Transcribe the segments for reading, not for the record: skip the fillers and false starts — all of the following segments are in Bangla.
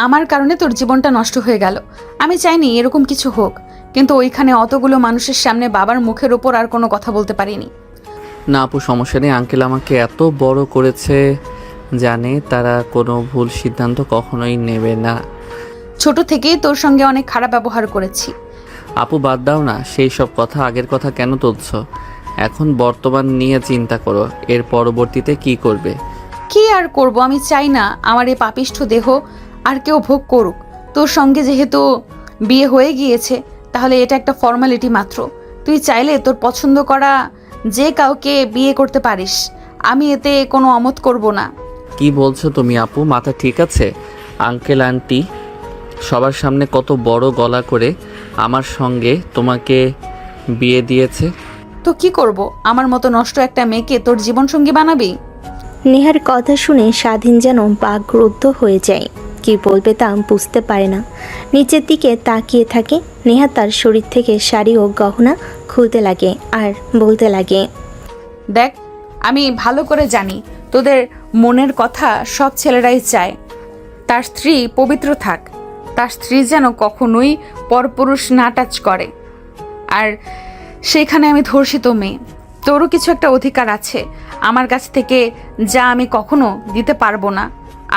আমার কারণে তোর জীবনটা নষ্ট হয়ে গেল। আমি চাইনি এরকম কিছু হোক, কিন্তু ওইখানে অতগুলো মানুষের সামনে বাবার মুখের ওপর আর কোনো কথা বলতে পারিনি। না আপু, সমস্যা নেই। আঙ্কেল আমাকে এত বড় করেছে, জানে তারা কোনো ভুল সিদ্ধান্ত কখনোই নেবে না। ছোট থেকেই তোর সঙ্গে অনেক খারাপ ব্যবহার করেছি। আপু বাদ দাও না, সেই সব কথা, আগের কথা কেন তুলছ? এখন বর্তমান নিয়ে চিন্তা করো, এর পরবর্তীতে কি করবে। কি আর করব, আমি চাই না আমার এই পাপিষ্ঠ দেহ আর কেউ ভোগ করুক। তোর সঙ্গে যেহেতু বিয়ে হয়ে গিয়েছে, তাহলে এটা একটা ফর্মালিটি মাত্র। তুই চাইলে তোর পছন্দ করা যে কাউকে বিয়ে করতে পারিস, আমি এতে কোনো অমত করব না। কি বলছো তুমি আপু? মাথা ঠিক আছে? আঙ্কেল আন্টি সবার সামনে কত বড় গলা করে আমার সঙ্গে তোমাকে বিয়ে দিয়েছে। তো কি করব, আমার মতো নষ্ট একটা মেয়েকে তোর জীবনসঙ্গী বানাবি? নেহার কথা শুনে স্বাধীন যেন বাকরুদ্ধ হয়ে যায়। কি বলবে তা বুঝতে পারে না। নিচের দিকে তাকিয়ে থাকে। নেহা তার শরীর থেকে শাড়ি ও গহনা খুলতে লাগে আর বলতে লাগে, দেখ, আমি ভালো করে জানি তোদের মনের কথা সব ছেলেরাই চায় তার স্ত্রী পবিত্র থাক, তার স্ত্রী যেন কখনোই পরপুরুষ না টাচ করে। আর সেইখানে আমি ধর্ষিত মেয়ে, তোরও কিছু একটা অধিকার আছে আমার কাছ থেকে, যা আমি কখনো দিতে পারবো না।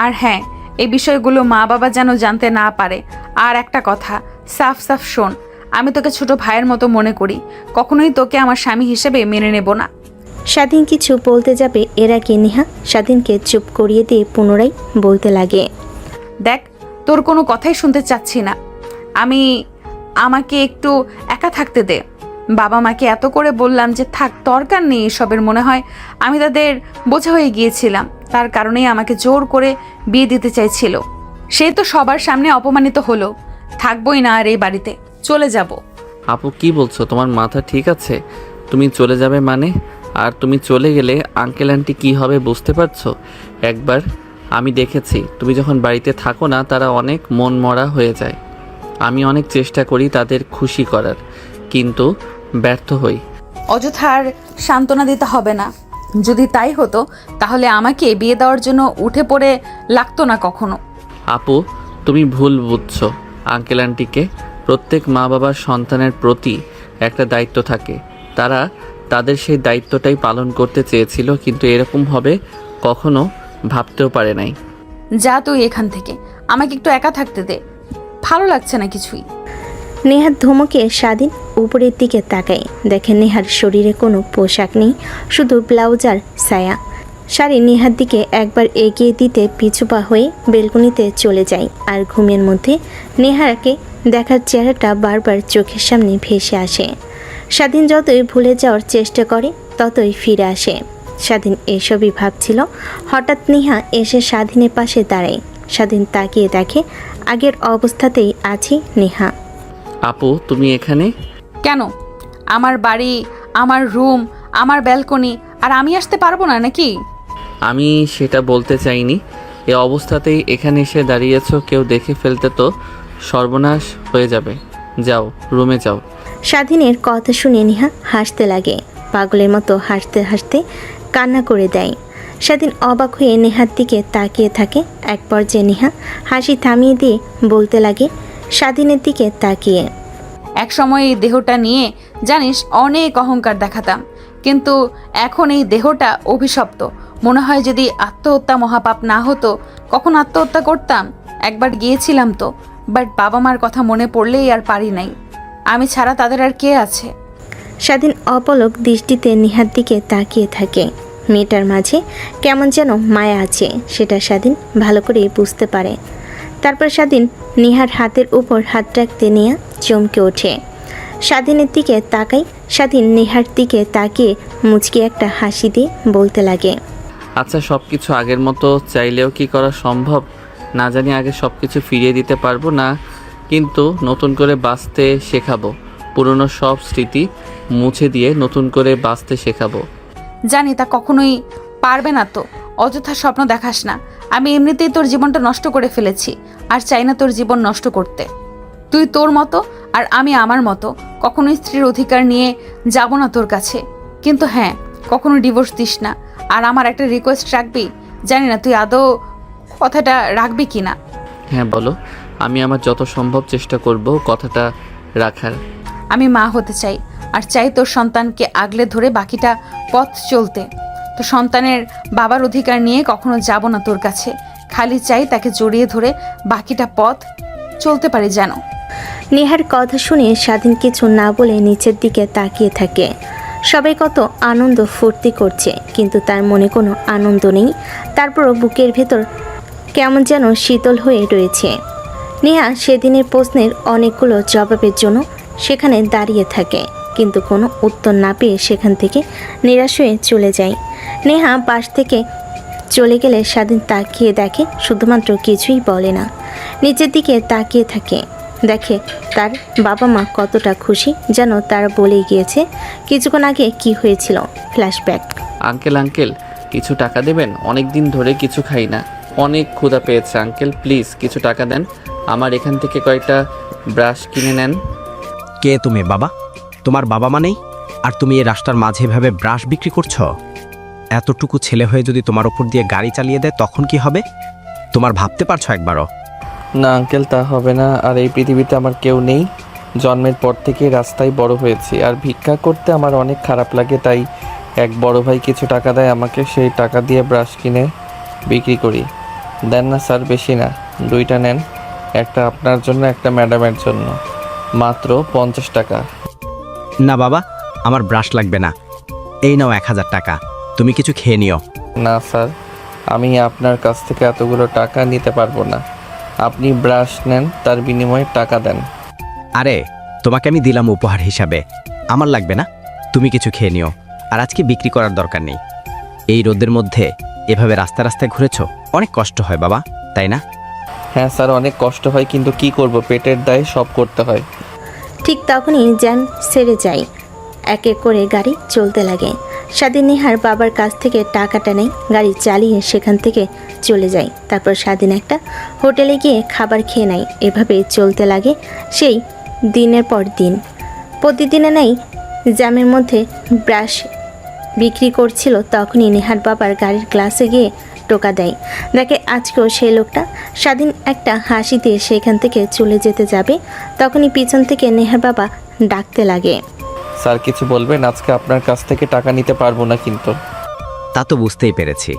আর হ্যাঁ, এই বিষয়গুলো মা বাবা যেন জানতে না পারে। আর একটা কথা, সাফ সাফ শোন, আমি তোকে ছোট ভাইয়ের মতো মনে করি, কখনোই তোকে আমার স্বামী হিসেবে মেনে নেব না। স্বাধীন কিছু বলতে যাবে এর আগে নেহা স্বাধীনকে চুপ করিয়ে দিয়ে পুনরায় বলতে লাগে, দেখ, তোর কোনো কথাই শুনতে চাচ্ছি না। আমাকে একটু একা থাকতে দে। বাবা মাকে এত করে বললাম যে থাক, দরকার নেই এসবের। মনে হয় আমি তাদের বোঝা হয়ে গিয়েছিলাম, তার কারণেই আমাকে জোর করে বিয়ে দিতে চাইছিল। সে তো সবার সামনে অপমানিত হলো, থাকবোই না আর এই বাড়িতে, চলে যাব। আপু কি বলছো? তোমার মাথা ঠিক আছে? তুমি চলে যাবে মানে? আর তুমি চলে গেলে আঙ্কেল আন্টি কী হবে বুঝতে পারছো? একবার আমি দেখেছি, তুমি যখন বাড়িতে থাকো না, তারা অনেক মন মরা হয়ে যায়। আমি অনেক চেষ্টা করি তাদের খুশি করার, কিন্তু ব্যর্থ হই। অযথা আর সান্ত্বনা দিতে হবে না। যদি তাই হতো তাহলে আমাকে বিয়ে দেওয়ার জন্য উঠে পড়ে লাগতো না কখনো। আপু তুমি ভুল বুঝছো। আঙ্কেল আন্টিকে প্রত্যেক মা বাবার সন্তানের প্রতি একটা দায়িত্ব থাকে। তারা তাদের সেই দায়িত্বটাই পালন করতে চেয়েছিল, কিন্তু এরকম হবে কখনো ভাবতেও পারে নাই। যা তুই এখান থেকে, আমাকে একটু একা থাকতে দে, ভালো লাগছে না কিছুই। নেহার ধমকে স্বাধীন উপরের দিকে তাকায়। দেখে নেহার শরীরে কোনো পোশাক নেই, শুধু ব্লাউজ আর ছায়া। শাড়ি নেহার দিকে একবার এগিয়ে দিতে পিছুপা হয়ে বেলকনিতে চলে যায়। আর ঘুমের মধ্যে নেহারকে দেখার চেহারাটা বারবার চোখের সামনে ভেসে আসে। স্বাধীন যতই ভুলে যাওয়ার চেষ্টা করে ততই ফিরে আসে। স্বাধীন এসবই ভাবছিল, হঠাৎ নেহা এসে স্বাধীনের পাশে দাঁড়ায়। স্বাধীন তাকিয়ে দেখে আগের অবস্থাতেই আছে নেহা। আপু তুমি এখানে? কেন? আমার বাড়ি, আমার রুম, আমার ব্যালকনি, আর আমি আসতে পারবো না নাকি? আমি সেটা বলতে চাইনি। এ অবস্থাতেই এখানে এসে দাঁড়িয়েছো, কেউ দেখে ফেলতে তো সর্বনাশ হয়ে যাবে। যাও, রুমে যাও। স্বাধীনের কথা শুনে নেহা হাসতে লাগে। পাগলের মতো হাসতে হাসতে কান্না করে দেয়। স্বাধীন অবাক হয়ে নেহার দিকে তাকিয়ে থাকে। এক পর্যায়ে নেহা হাসি থামিয়ে দিয়ে বলতে লাগে স্বাধীনের দিকে তাকিয়ে, এক সময় এই দেহটা নিয়ে জানিস অনেক অহংকার দেখাতাম, কিন্তু এখন এই দেহটা অভিশপ্ত। মনে হয় যদি আত্মহত্যা মহাপাপ না হতো, কখন আত্মহত্যা করতাম। একবার গিয়েছিলাম তো, বাট বাবা মার কথা মনে পড়লেই আর পারি নাই। আমি ছাড়া তাদের আর কে আছে? স্বাধীন অপলক দৃষ্টিতে নেহার দিকে তাকিয়ে থাকে। মেয়েটার মাঝে কেমন যেন মায়া আছে, সেটা স্বাধীন ভালো করে বুঝতে পারে। তারপর স্বাধীন নেহার হাতের উপর হাত রাখতে নেহা চমকে ওঠে। স্বাধীনের দিকে তাকাই। স্বাধীন নেহার দিকে তাকিয়ে মুচকি একটা হাসি দিয়ে বলতে লাগে, আচ্ছা, সব কিছু আগের মতো চাইলেও কি করা সম্ভব? না জানি আগে সব কিছু ফিরিয়ে দিতে পারবো না, কিন্তু নতুন করে বাঁচতে শেখাবো। পুরনো সব স্মৃতি মুছে দিয়ে নতুন করে বাঁচতে শেখাবো। জানি তা কখনোই পারবে না তো। অযথা স্বপ্ন দেখাস না। আমি এমনিতেই তোর জীবনটা নষ্ট করে ফেলেছি, আর চাই না তোর জীবন নষ্ট করতে। তুই তোর মতো আর আমি আমার মতো, কখনোই স্ত্রীর অধিকার নিয়ে যাব না তোর কাছে। কিন্তু হ্যাঁ, কখনো ডিভোর্স দিস না। আর আমার একটা রিকোয়েস্ট রাখবি, জানি না তুই আদৌ কথাটা রাখবি কি না। হ্যাঁ বলো, আমি আমার যত সম্ভব চেষ্টা করব কথাটা রাখার। আমি মা হতে চাই, আর চাই তোর সন্তানকে আগলে ধরে বাকিটা পথ চলতে। তো সন্তানের বাবার অধিকার নিয়ে কখনো যাব না তোর কাছে, খালি চাই তাকে জড়িয়ে ধরে বাকিটা পথ চলতে পারি যেন। নেহার কথা শুনে স্বাধীন কিছু না বলে নিচের দিকে তাকিয়ে থাকে। সবাই কত আনন্দ ফুর্তি করছে, কিন্তু তার মনে কোনো আনন্দ নেই। তারপরও বুকের ভেতর কেমন যেন শীতল হয়ে রয়েছে। নেহা সেদিনের প্রশ্নের অনেকগুলো জবাবের জন্য সেখানে দাঁড়িয়ে থাকে, কিন্তু কোনো উত্তর না পেয়ে সেখান থেকে নিরাশ হয়ে চলে যায়। নেহা পাশ থেকে চলে গেলে স্বাধীন তাকিয়ে দেখে, শুধুমাত্র কিছুই বলে না, নিচের দিকে তাকিয়ে থাকে। দেখে তার বাবা মা কতটা খুশি, যেন তারা বলেই গিয়েছে কিছুক্ষণ আগে কি হয়েছিল। ফ্ল্যাশব্যাক। আঙ্কেল আঙ্কেল কিছু টাকা দেবেন? অনেক দিন ধরে কিছু খাই না, অনেক ক্ষুধা পেয়েছে আঙ্কেল, প্লিজ কিছু টাকা দেন, আমার এখান থেকে কয়েকটা ব্রাশ কিনে নেন। কে তুমি বাবা? তোমার বাবা মা নেই, আর তুমি এই রাস্তার মাঝে এভাবে ব্রাশ বিক্রি করছো? এতটুকু ছেলে হয়ে যদি তোমার উপর দিয়ে গাড়ি চালিয়ে দেয় তখন কি হবে? তোমার ভাবতে পারছো একবারও? না আঙ্কেল, তা হবে না। আর এই পৃথিবীতে আমার কেউ নেই, জন্মের পর থেকে রাস্তায় বড় হয়েছি, আর ভিক্ষা করতে আমার অনেক খারাপ লাগে, তাই এক বড় ভাই কিছু টাকা দেয় আমাকে, সেই টাকা দিয়ে ব্রাশ কিনে বিক্রি করি। দেন না স্যার, বেশি না, 2টা নেন, একটা আপনার জন্য একটা ম্যাডামের জন্য, মাত্র 50 টাকা। না বাবা, আমার ব্রাশ লাগবে না, এই নাও 1000 টাকা, তুমি কিছু খেয়ে নিও। না স্যার, আমি আপনার কাছ থেকে এতগুলো টাকা নিতে পারবো না, আপনি ব্রাশ নেন, তার বিনিময়ে টাকা দেন। আরে তোমাকে আমি দিলাম উপহার হিসাবে, আমার লাগবে না, তুমি কিছু খেয়ে নিও। আর আজকে বিক্রি করার দরকার নেই। এই রোদের মধ্যে এভাবে রাস্তা রাস্তায় ঘুরেছো, অনেক কষ্ট হয় বাবা, তাই না? হ্যাঁ স্যার, অনেক কষ্ট হয়, কিন্তু কি করব, পেটের দায়ে সব করতে হয়। ঠিক তখনই জ্যাম সেরে যায়, এক এক করে গাড়ি চলতে লাগে। স্বাধীন নেহার বাবার কাছ থেকে টাকাটা নেয়, গাড়ি চালিয়ে সেখান থেকে চলে যায়। তারপর স্বাধীন একটা হোটেলে গিয়ে খাবার খেয়ে নেয়। এভাবে চলতে লাগে সেই দিনের পর দিন। প্রতিদিনে নেই জ্যামের মধ্যে ব্রাশ বিক্রি করছিল, তখনই নেহার বাবার গাড়ির গ্লাসে গিয়ে টোকা দেয়। দেখে আজকেও সেই লোকটা। স্বাধীন একটা হাসি দিয়ে সেখান থেকে চলে যেতে যাবে, তখনই পিছন থেকে নেহার বাবা ডাকতে লাগে। স্যার কিছু বলবেন? আজকে আপনার কাছ থেকে টাকা নিতে পারবো না কিন্তু। তা তো বুঝতেই পেরেছি।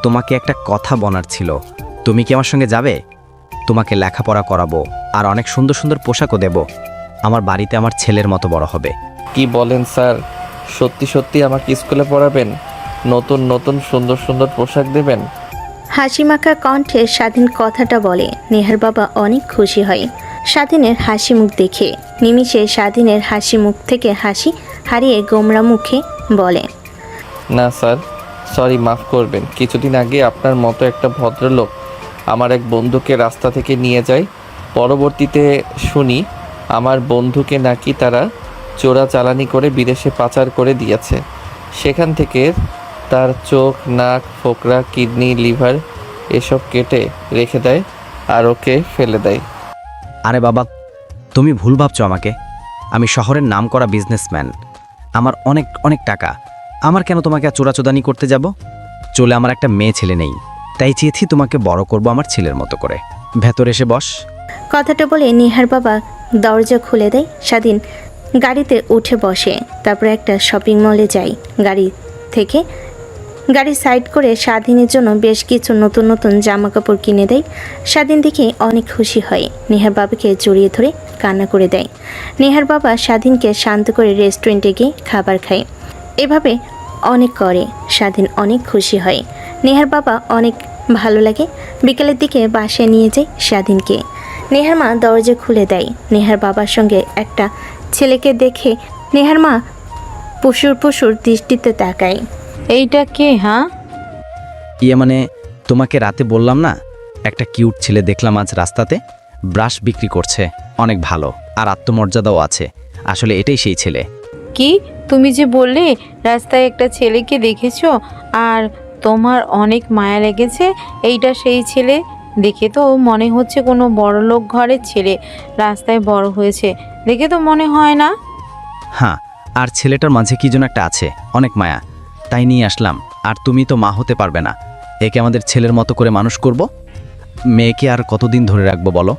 তোমাকে একটা কথা বলার ছিল, তুমি কি আমার সঙ্গে যাবে? তোমাকে লেখাপড়া করাবো, আর অনেক সুন্দর সুন্দর পোশাকও দেব। আমার বাড়িতে আমার ছেলের মতো বড় হবে। কি বলেন স্যার? সত্যি সত্যি আমাকে স্কুলে পড়াবেন? নতুন নতুন সুন্দর সুন্দর পোশাক দেবেন? হাসিমাখা কণ্ঠে স্বাধীন কথাটা বলে। নেহার বাবা অনেক খুশি হয় স্বাধীনের হাসি মুখ দেখে। নিমিষে স্বাধীনের হাসি মুখ থেকে হাসি হারিয়ে গোমরা মুখে বলে, না স্যার, সরি, মাফ করবেন। কিছুদিন আগে আপনার মতো একটা ভদ্রলোক আমার এক বন্ধুকে রাস্তা থেকে নিয়ে যায়। পরবর্তীতে শুনি আমার বন্ধুকে নাকি তারা চোরাচালানি করে বিদেশে পাচার করে দিয়েছে। সেখান থেকে তার চোখ, নাক, ফোকরা, কিডনি, লিভার এসব কেটে রেখে দেয় আর ওকে ফেলে দেয়। আরে বাবা, তুমি ভুল ভাবছো আমাকে। আমি শহরের নামকরা বিজনেসম্যান, আমার অনেক অনেক টাকা। আমার কেন তোমাকে চোরাচোদানি করতে যাব? চলে আমার একটা মেয়ে ছেলে নেই, তাই চেয়েছি তোমাকে বড় করব আমার ছেলের মতো করে। ভেতর এসে বস। কথাটা বলে নেহার বাবা দরজা খুলে দেয়। স্বাধীন গাড়িতে উঠে বসে। তারপর একটা শপিং মলে যায়। গাড়ি সাইড করে স্বাধীনের জন্য বেশ কিছু নতুন নতুন জামা কাপড় কিনে দেয়। স্বাধীন দেখে অনেক খুশি হয়, নেহার বাবাকে জড়িয়ে ধরে কান্না করে দেয়। নেহার বাবা স্বাধীনকে শান্ত করে রেস্টুরেন্টে গিয়ে খাবার খায়। এভাবে অনেক করে স্বাধীন অনেক খুশি হয়। নেহার বাবা অনেক ভালো লাগে। বিকেলের দিকে বাসায় নিয়ে যায় স্বাধীনকে। নেহার মা দরজা খুলে দেয়। নেহার বাবার সঙ্গে একটা ছেলেকে দেখে নেহার মা পশুর দৃষ্টিতে তাকায়। এইটা কে? হ্যাঁ, মানে তোমাকে রাতে বললাম না, একটা কিউট ছেলে দেখলাম আজ রাস্তাতে, ব্রাশ বিক্রি করছে, অনেক ভালো আর আত্মমর্যাদাও আছে। আসলে এটাই সেই ছেলে। কি তুমি যে বললে রাস্তায় একটা ছেলেকে দেখেছো আর তোমার অনেক মায়া লেগেছে, এইটা সেই ছেলে? দেখে তো মনে হচ্ছে কোনো বড়লোক ঘরের ছেলে, রাস্তায় বড় হয়েছে, দেখে তো মনে হয় না। হ্যাঁ, আর ছেলেটার মাঝে কি যেন একটা আছে, অনেক মায়া, তাই নিয়ে আসলাম। আর তুমি তো মা হতে পারবে না, একে আমাদের ছেলের মতো করে মানুষ করব। মেয়েকে আর কতদিন ধরে রাখবো বলো?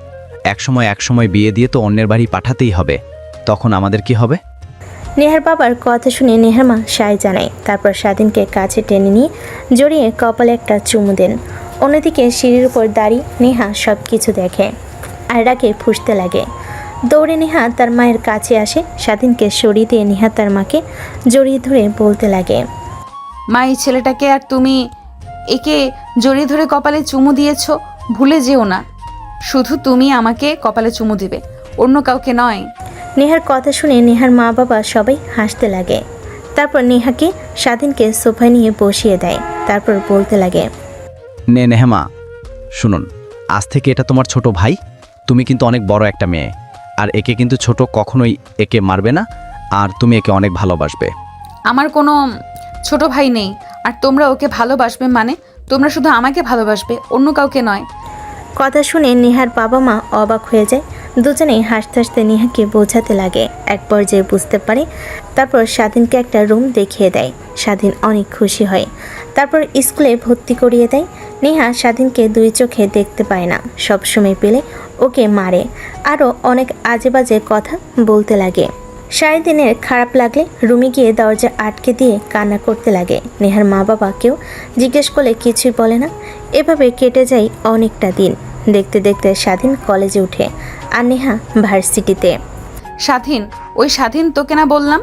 এক সময় বিয়ে দিয়ে তো অন্যের বাড়ি পাঠাতেই হবে। তখন আমাদের কি হবে? নেহার বাবার কথা শুনে নেহার মা সায় জানায়। তারপর স্বাধীনকে কাছে টেনে নিয়ে জড়িয়ে কপালে একটা চুমু দেন। অন্যদিকে সিঁড়ির উপর দাঁড়িয়ে নেহা সব কিছু দেখে আর রাগে ফুঁসতে লাগে। দৌড়ে নেহা তার মায়ের কাছে আসে। স্বাধীনকে সরিয়ে দিয়ে নেহা তার মাকে জড়িয়ে ধরে বলতে লাগে, মা, এই ছেলেটাকে আর তুমি একে জড়িয়ে ধরে কপালে চুমু দিয়েছো, ভুলে যেও না। শুধু তুমি আমাকে কপালে চুমু দিবে, অন্য কাউকে নয়। নেহার কথা শুনে নেহার মা বাবা সবাই হাসতে লাগে। তারপর নেহাকে স্বাধীনকে সোফায় নিয়ে বসিয়ে দেয়। তারপর বলতে লাগে, নেহামা শুনুন, আজ থেকে এটা তোমার ছোট ভাই। তুমি কিন্তু অনেক বড় একটা মেয়ে, আর একে কিন্তু ছোট কখনোই একে মারবে না, আর তুমি একে অনেক ভালোবাসবে। আমার কোনো ছোট ভাই নেই, আর তোমরা ওকে ভালোবাসবে মানে তোমরা শুধু আমাকে ভালোবাসবে, অন্য কাউকে নয়। কথা শুনে নেহার বাবা মা অবাক হয়ে যায়। দুজনেই হাসতে হাসতে নেহাকে বোঝাতে লাগে। এক পর্যায়ে বুঝতে পারে। তারপর স্বাধীনকে একটা রুম দেখিয়ে দেয়। স্বাধীন অনেক খুশি হয়। তারপর স্কুলে ভর্তি করিয়ে দেয়। নেহা স্বাধীনকে দুই চোখে দেখতে পায় না, সবসময় পেলে ওকে মারে, আরও অনেক আজে বাজে কথা বলতে লাগে। সারাদিনের খারাপ লাগলে রুমে গিয়ে দরজা আটকে দিয়ে কান্না করতে লাগে। নেহার মা বাবা কেউ জিজ্ঞেস করলে কিছুই বলে না। এভাবে কেটে যায় অনেকটা দিন। দেখতে দেখতে স্বাধীন কলেজে উঠে আর নেহা ভার্সিটিতে। স্বাধীন, ওই স্বাধীন তোকে না বললাম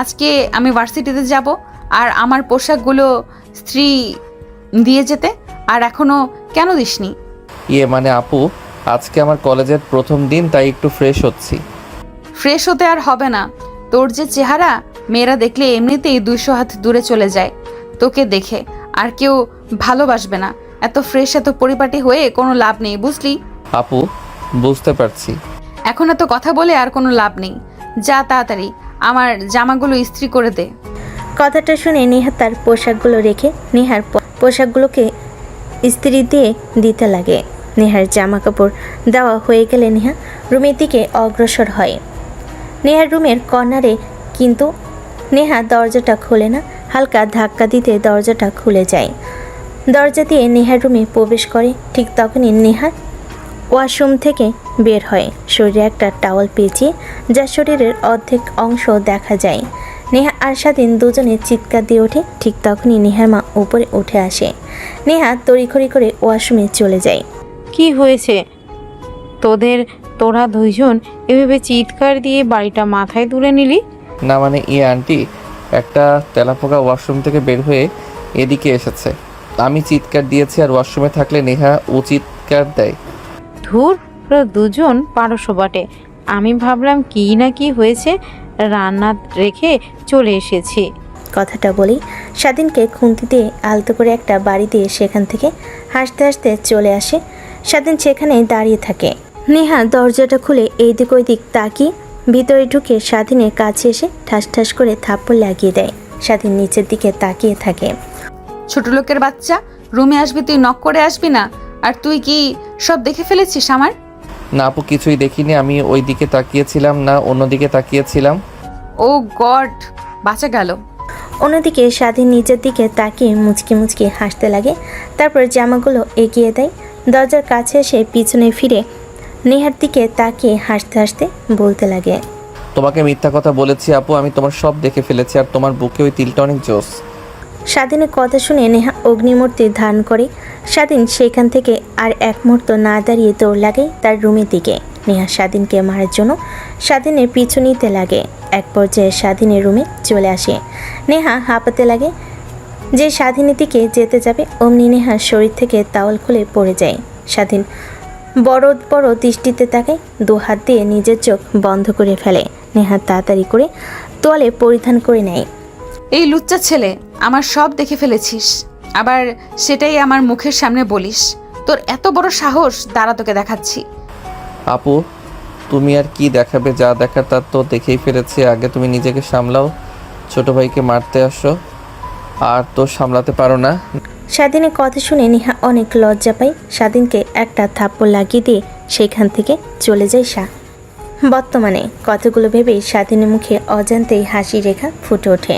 আজকে আমি ভার্সিটিতে যাব আর আমার পোশাকগুলো স্ত্রী দিয়ে যেতে, আর এখনো কেন দিসনি? মানে আপু, আজকে আমার কলেজের প্রথম দিন, তাই একটু ফ্রেশ হচ্ছি। ফ্রেশ হতে আর হবে না, তোর যে চেহারা, মেয়েরা দেখলে এমনিতেই 200 হাত দূরে চলে যায় তোকে দেখে, আর কেউ ভালোবাসবে না। এত ফ্রেশ এত পরিপাটি হয়ে কোনো লাভ নেই, বুঝলি? আপু, বুঝতে পারছি। এখন এত কথা বলে আর কোনো লাভ নেই, যা তাড়াতাড়ি আমার জামাগুলো ইস্ত্রি করে দে। কথাটা শুনে নেহা তার পোশাকগুলো রেখে নেহার পোশাকগুলোকে ইস্ত্রি দিয়ে দিতে লাগে। নেহার জামা কাপড় দেওয়া হয়ে গেলে নেহা রুমের দিকে অগ্রসর হয়। নেহার রুমের কর্নারে, কিন্তু নেহা দরজাটা খোলে না। হালকা ধাক্কা দিতে দরজাটা খুলে যায়। দরজা দিয়ে নেহার রুমে প্রবেশ করে। ঠিক তখনই নেহা ওয়াশরুম থেকে বের হয়, শরীরে একটা টাওয়াল পেঁচিয়ে, যা শরীরের অর্ধেক অংশ দেখা যায়। নেহা আর স্বাধীন দুজনে চিৎকার দিয়ে ওঠে। ঠিক তখনই নেহার মা উপরে উঠে আসে। নেহা তড়িঘড়ি করে ওয়াশরুমে চলে যায়। কি হয়েছে তোরা দুইজন এভাবে চিৎকার দিয়ে বাড়িটা মাথায় তুলে নিলি? না মানে আন্টি, একটা তেলাপোকা ওয়াশরুম থেকে বের হয়ে এদিকে এসেছে। আমি চিৎকার দিয়েছি, আর ওয়াশরুমে থাকলে নেহা ও চিৎকার দেয়। ধুর, ওরা দুজন পারস্য বটে। আমি ভাবলাম কি না কি হয়েছে, রান্না রেখে চলে এসেছি। কথাটা বলি স্বাধীনকে খুন্তি দিয়ে আলতো করে একটা বাড়ি দিয়ে সেখান থেকে হাসতে হাসতে চলে আসে। স্বাধীন সেখানেই দাঁড়িয়ে থাকে। নেহা দরজাটা খুলে এইদিক ওইদিক তাকিয়ে ভিতরে ঢুকে স্বাধীনের কাছে এসে ঠাস ঠাস করে থাপ্পড় লাগিয়ে দেয়। স্বাধীন নিচের দিকে তাকিয়ে থাকে। ছোট লোকের বাচ্চা, রুমে আসবি তুই নক করে আসবি না? আর তুই কি সব দেখে ফেলেছিস আমার? না আপু, কিছুই দেখিনি। আমি ওই দিকে তাকিয়েছিলাম না, অন্যদিকে তাকিয়েছিলাম। ও গড, বাঁচা গেল। অন্যদিকে স্বাধীন নিচের দিকে তাকিয়ে মুচকি মুচকি হাসতে লাগে। তারপর জামাগুলো এগিয়ে দেয়। দরজার কাছে এসে পিছনে ফিরে নেহার দিকে তাকিয়ে হাসতে হাসতে বলতে লাগে, তোমাকে মিথ্যা কথা বলেছি আপু, আমি তোমার সব দেখে ফেলেছি, আর তোমার বুকে ওই তিলটা অনেক জোস। স্বাধীনের কথা শুনে নেহা অগ্নিমূর্তি ধারণ করে। স্বাধীন সেখান থেকে আর এক মুহূর্ত না দাঁড়িয়ে দৌড় লাগে তার রুমের দিকে। নেহা স্বাধীনকে মারার জন্য স্বাধীনের পিছু নিতে লাগে। এক পর্যায়ে স্বাধীনের রুমে চলে আসে। নেহা হাঁপাতে লাগে। যে স্বাধীনের দিকে যেতে যাবে অমনি নেহার শরীর থেকে তাওয়াল খুলে পড়ে যায়। স্বাধীন বড় বড় দৃষ্টিতে তাকায়, 2 হাত দিয়ে নিজের চোখ বন্ধ করে ফেলে। নেহা তাড়াতাড়ি করে তোয়ালে পরিধান করে নেয়। এই লুচ্চা ছেলে, আমার সব দেখে ফেলেছিস, আবার সেটাই আমার মুখের সামনে বলিস? তোর এত বড় সাহস, দাঁড়া তোকে দেখাচ্ছি। আপু, তুমি আর কি দেখাবে? যা দেখার তার তো দেখেই ফেলেছি। আগে তুমি নিজেকে সামলাও। ছোট ভাইকে মারতে আসো আর তো সামলাতে পারো না। স্বাধীনের কথা শুনে নেহা অনেক লজ্জা পায়। স্বাধীনকে একটা থাপ্পড় লাগিয়ে দিয়ে সেখান থেকে চলে যায় বর্তমানে কথাগুলো ভেবেই স্বাধীনের মুখে অজান্তেই হাসি রেখা ফুটে ওঠে।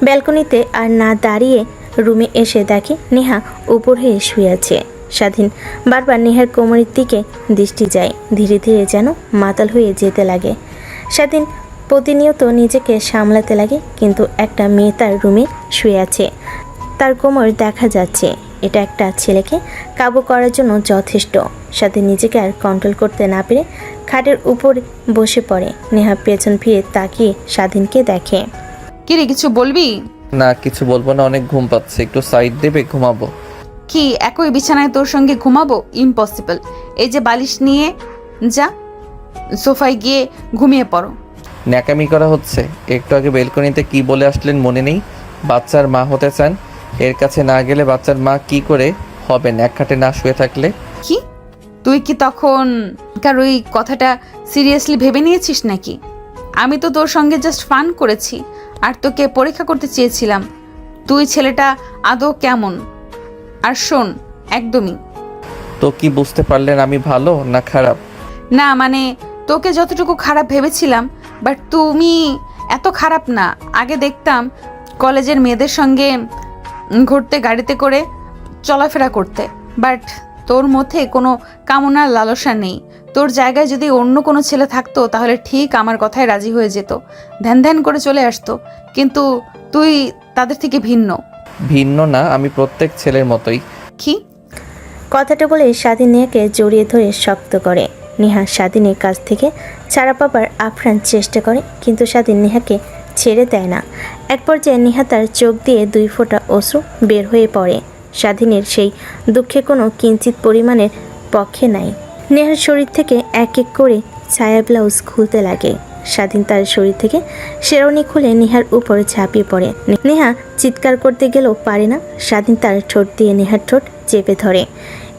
ব্যালকনিতে আর না দাঁড়িয়ে রুমে এসে দেখে নেহা উপর হয়ে শুয়ে আছে। স্বাধীন বারবার নেহার কোমরের দিকে দৃষ্টি যায়, ধীরে ধীরে যেন মাতাল হয়ে যেতে লাগে। স্বাধীন প্রতিনিয়ত নিজেকে সামলাতে লাগে, কিন্তু একটা মেয়ে তার রুমে শুয়ে আছে, তার কোমর দেখা যাচ্ছে। এটা একটা ছেলেকে কাবু করার জন্য যথেষ্ট। স্বাধীন নিজেকে আর কন্ট্রোল করতে না পেরে খাটের উপর বসে পড়ে। নেহা পেছন ফিরে তাকিয়ে স্বাধীনকে দেখে। কিরে কিছু বলবি? না কিছু বলবো না, অনেক ঘুম পাচ্ছে, একটু সাইড দেবে, ঘুমাবো। কি একই বিছানায় তোর সঙ্গে ঘুমাবো? ইম্পসিবল। এই যে বালিশ নিয়ে যা, সোফায় গিয়ে ঘুমিয়ে পড়ো। ন্যাকামি করা হচ্ছে। একটু আগে বেলকনিতে কি বলে আসলেন মনে নেই? বাচ্চার মা হতে চান। এর কাছে না গেলে বাচ্চার মা কি করে হবেন এক খাটে না শুয়ে থাকলে? কি তুই কি তখন ওই কথাটা সিরিয়াসলি ভেবে নিয়েছিস নাকি? আমি তো তোর সঙ্গে জাস্ট ফান করেছি আর তোকে পরীক্ষা করতে চেয়েছিলাম তুই ছেলেটা আদৌ কেমন। আর শোন, একদমই তো কি বুঝতে পারলেন আমি ভালো না খারাপ? না, মানে তোকে যতটুকু খারাপ ভেবেছিলাম, বাট তুমি এত খারাপ না। আগে দেখতাম কলেজের মেয়েদের সঙ্গে ঘুরতে, গাড়িতে করে চলাফেরা করতে, বাট তোর মধ্যে কোনো কামনার লালসা নেই। তোর জায়গায় যদি অন্য কোনো ছেলে থাকতো তাহলে ঠিক আমার কথায় রাজি হয়ে যেত, ধ্যান ধ্যান করে চলে আসতো, কিন্তু তুই তাদের থেকে ভিন্ন। ভিন্ন না, আমি প্রত্যেক ছেলের মতোই। কি? কথাটা বলে স্বাধীন নেহাকে জড়িয়ে ধরে শক্ত করে। নেহা স্বাধীনের কাছ থেকে ছাড়া পাবার আপ্রাণ চেষ্টা করে, কিন্তু স্বাধীন নেহাকে ছেড়ে দেয় না। এক পর্যায়ে নেহা তার চোখ দিয়ে 2 ফোঁটা অশ্রু বের হয়ে পড়ে। স্বাধীনের সেই দুঃখে কোনো কিঞ্চিত পরিমাণের পক্ষে নাই। নেহার শরীর থেকে এক এক করে ছায়া ব্লাউজ খুলতে লাগে। স্বাধীন তার শরীর থেকে শেরওয়ানি খুলে নেহার উপর ঝাঁপিয়ে পড়ে। নেহা চিৎকার করতে গেলেও পারে না। স্বাধীন তার ঠোঁট দিয়ে নেহার ঠোঁট চেপে ধরে।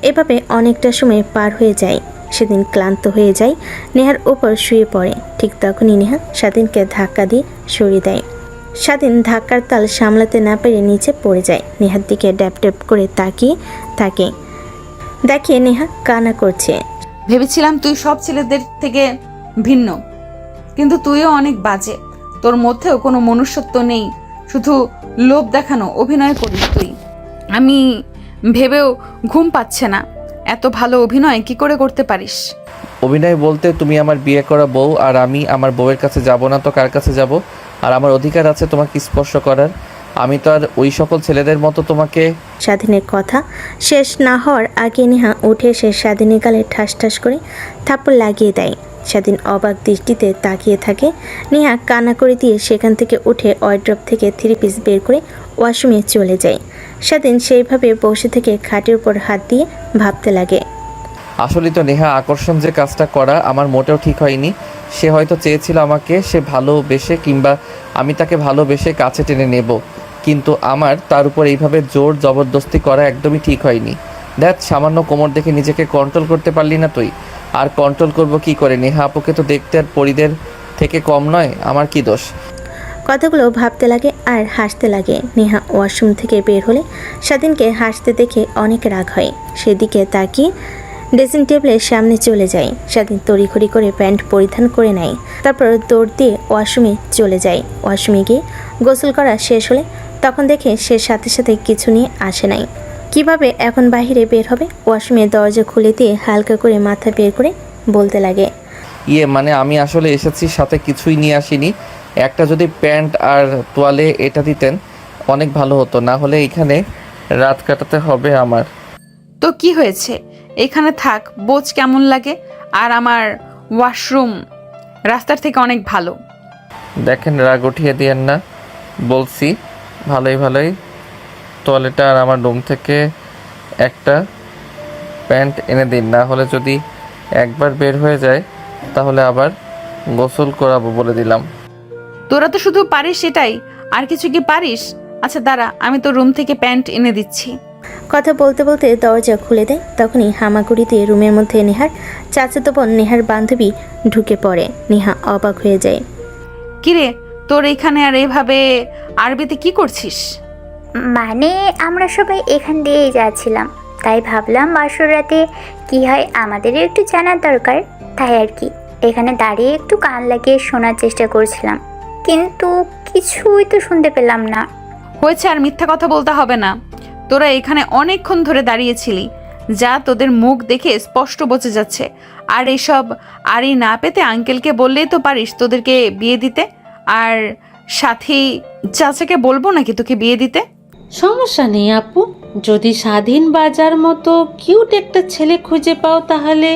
এভাবে অনেকটা সময় পার হয়ে যায়। সেদিন ক্লান্ত হয়ে যায়, নেহার উপর শুয়ে পড়ে। ঠিক তখনই নেহা স্বাধীনকে ধাক্কা দিয়ে সরিয়ে দেয়। স্বাধীন ধাক্কার তাল সামলাতে না পেরে নিচে পড়ে যায়। নেহার দিকে ড্যাপ ড্যাপ করে তাকিয়ে থাকে। দেখে নেহা কান্না করছে। ভেবেছিলাম তুই সব ছেলেদের থেকে ভিন্ন, কিন্তু তুইও অনেক বাজে। তোর মধ্যেও কোনো মনুষ্যত্ব নেই, শুধু লোভ দেখানো অভিনয় করিস তুই। আমি ভেবেও ঘুম পাচ্ছে না, এত ভালো অভিনয় কি করে করতে পারিস? অভিনয় বলতে তুমি আমার বিয়ে করা বউ, আর আমি আমার বউয়ের কাছে যাব না তো কার কাছে যাব? আর আমার অধিকার আছে তোমাকে স্পর্শ করার। আমি তো আর ওই সকল ছেলেদের মতো তোমাকে। স্বাধীনের কথা শেষ না হওয়ার আগে নেহা উঠে এসে স্বাধীনের গালে ঠাস ঠাস করে থাপ্পড় লাগিয়ে দেয়। স্বাধীন অবাক দৃষ্টিতে তাকিয়ে থাকে। নেহা কান্না করে দিয়ে সেখান থেকে উঠে ওয়ার্ড্রপ থেকে 3 পিস বের করে ওয়াশরুমে চলে যায়। স্বাধীন সেইভাবে বসে থেকে খাটের উপর হাত দিয়ে ভাবতে লাগে। আসলে তো নেহা আকর্ষণ যে কাজটা করা আমার মোটেও ঠিক হয়নি। সে হয়তো চেয়েছিল আমাকে সে ভালোবেসে, কিংবা আমি তাকে ভালোবেসে কাছে টেনে নেব, কিন্তু আমার তার উপর এইভাবে জোর জবরদস্তি করা একদমই ঠিক হয়নি। দেখ, সামান্য কোমর দেখে নিজেকে কন্ট্রোল করতে পারলি না তুই, আর কন্ট্রোল করব কি করে? নেহা আপুকে তো দেখতে আর পরিদের থেকে কম নয়, আমার কি দোষ? কথাগুলো ভাবতে লাগে আর হাসতে লাগে। নেহা ওয়াশরুম থেকে বের হলে স্বাধীনকে হাসতে দেখে অনেক রাগ হয়। সেদিকে তাকিয়ে ড্রেসিং টেবিলের সামনে চলে যায়। স্বাধীন তড়িঘড়ি করে প্যান্ট পরিধান করে নেয়, তারপর দৌড় দিয়ে ওয়াশরুমে চলে যায়। ওয়াশরুমে গিয়ে গোসল করা শেষ হলে তখন দেখে সে সাথে সাথে কিছু নিয়ে আসে নাই। কিভাবে এখন বাইরে বের হবে? ওয়াশরুমের দরজা খুলে দিয়ে হালকা করে মাথা বের করে বলতে লাগে, মানে আমি আসলে এসেছি, সাথে কিছুই নিয়ে আসিনি। একটা যদি প্যান্ট আর তোয়ালে এটা দিতেন অনেক ভালো হতো, না হলে এখানে রাত কাটাতে হবে আমার। তো কি হয়েছে, এখানে থাক, বোঝ কেমন লাগে। আর আমার ওয়াশরুম রাস্তার থেকে অনেক ভালো। দেখেন, রাগ উঠিয়ে দিয়েন না, বলছি ভালোই তোয়ালেটা আর আমার রুম থেকে একটা প্যান্ট এনে দিন, না হলে যদি একবার বের হয়ে যায় তাহলে আবার গোসল করাবো বলে দিলাম। তোরা তো শুধু পারিস এটাই, আর কিছু কি পারিস? আচ্ছা দাঁড়া, আমি তো রুম থেকে প্যান্ট এনে দিচ্ছি। কথা বলতে বলতে দরজা খুলে দেয়। তখনই হামাগুড়ি দিয়ে রুমের মধ্যে নেহার চাচাতো বোন নেহার বান্ধবী ঢুকে পড়ে। নেহা অবাক হয়ে যায়। কিরে, তোর এখানে আর এভাবে আরবিতে কি করছিস? মানে আমরা সবাই এখান দিয়েই যাচ্ছিলাম, তাই ভাবলাম বাসর রাতে কী হয় আমাদেরও একটু জানার দরকার, তাই আর কি এখানে দাঁড়িয়ে একটু কান লাগিয়ে শোনার চেষ্টা করছিলাম, কিন্তু কিছুই তো শুনতে পেলাম না। হয়েছে, আর মিথ্যা কথা বলতে হবে না। তোরা এখানে অনেকক্ষণ ধরে দাঁড়িয়েছিলি, যা তোদের মুখ দেখে স্পষ্ট বোঝা যাচ্ছে। আর এসব আরই না পেতে আঙ্কেলকে বললেই তো পারিস তোদেরকে বিয়ে দিতে। আর সাথী চাচাকে বলবো নাকি তোকে বিয়ে দিতে? সমস্যা নেই আপু, যদি স্বাধীন বাজার মতো কিউট একটা ছেলে খুঁজে পাও তাহলে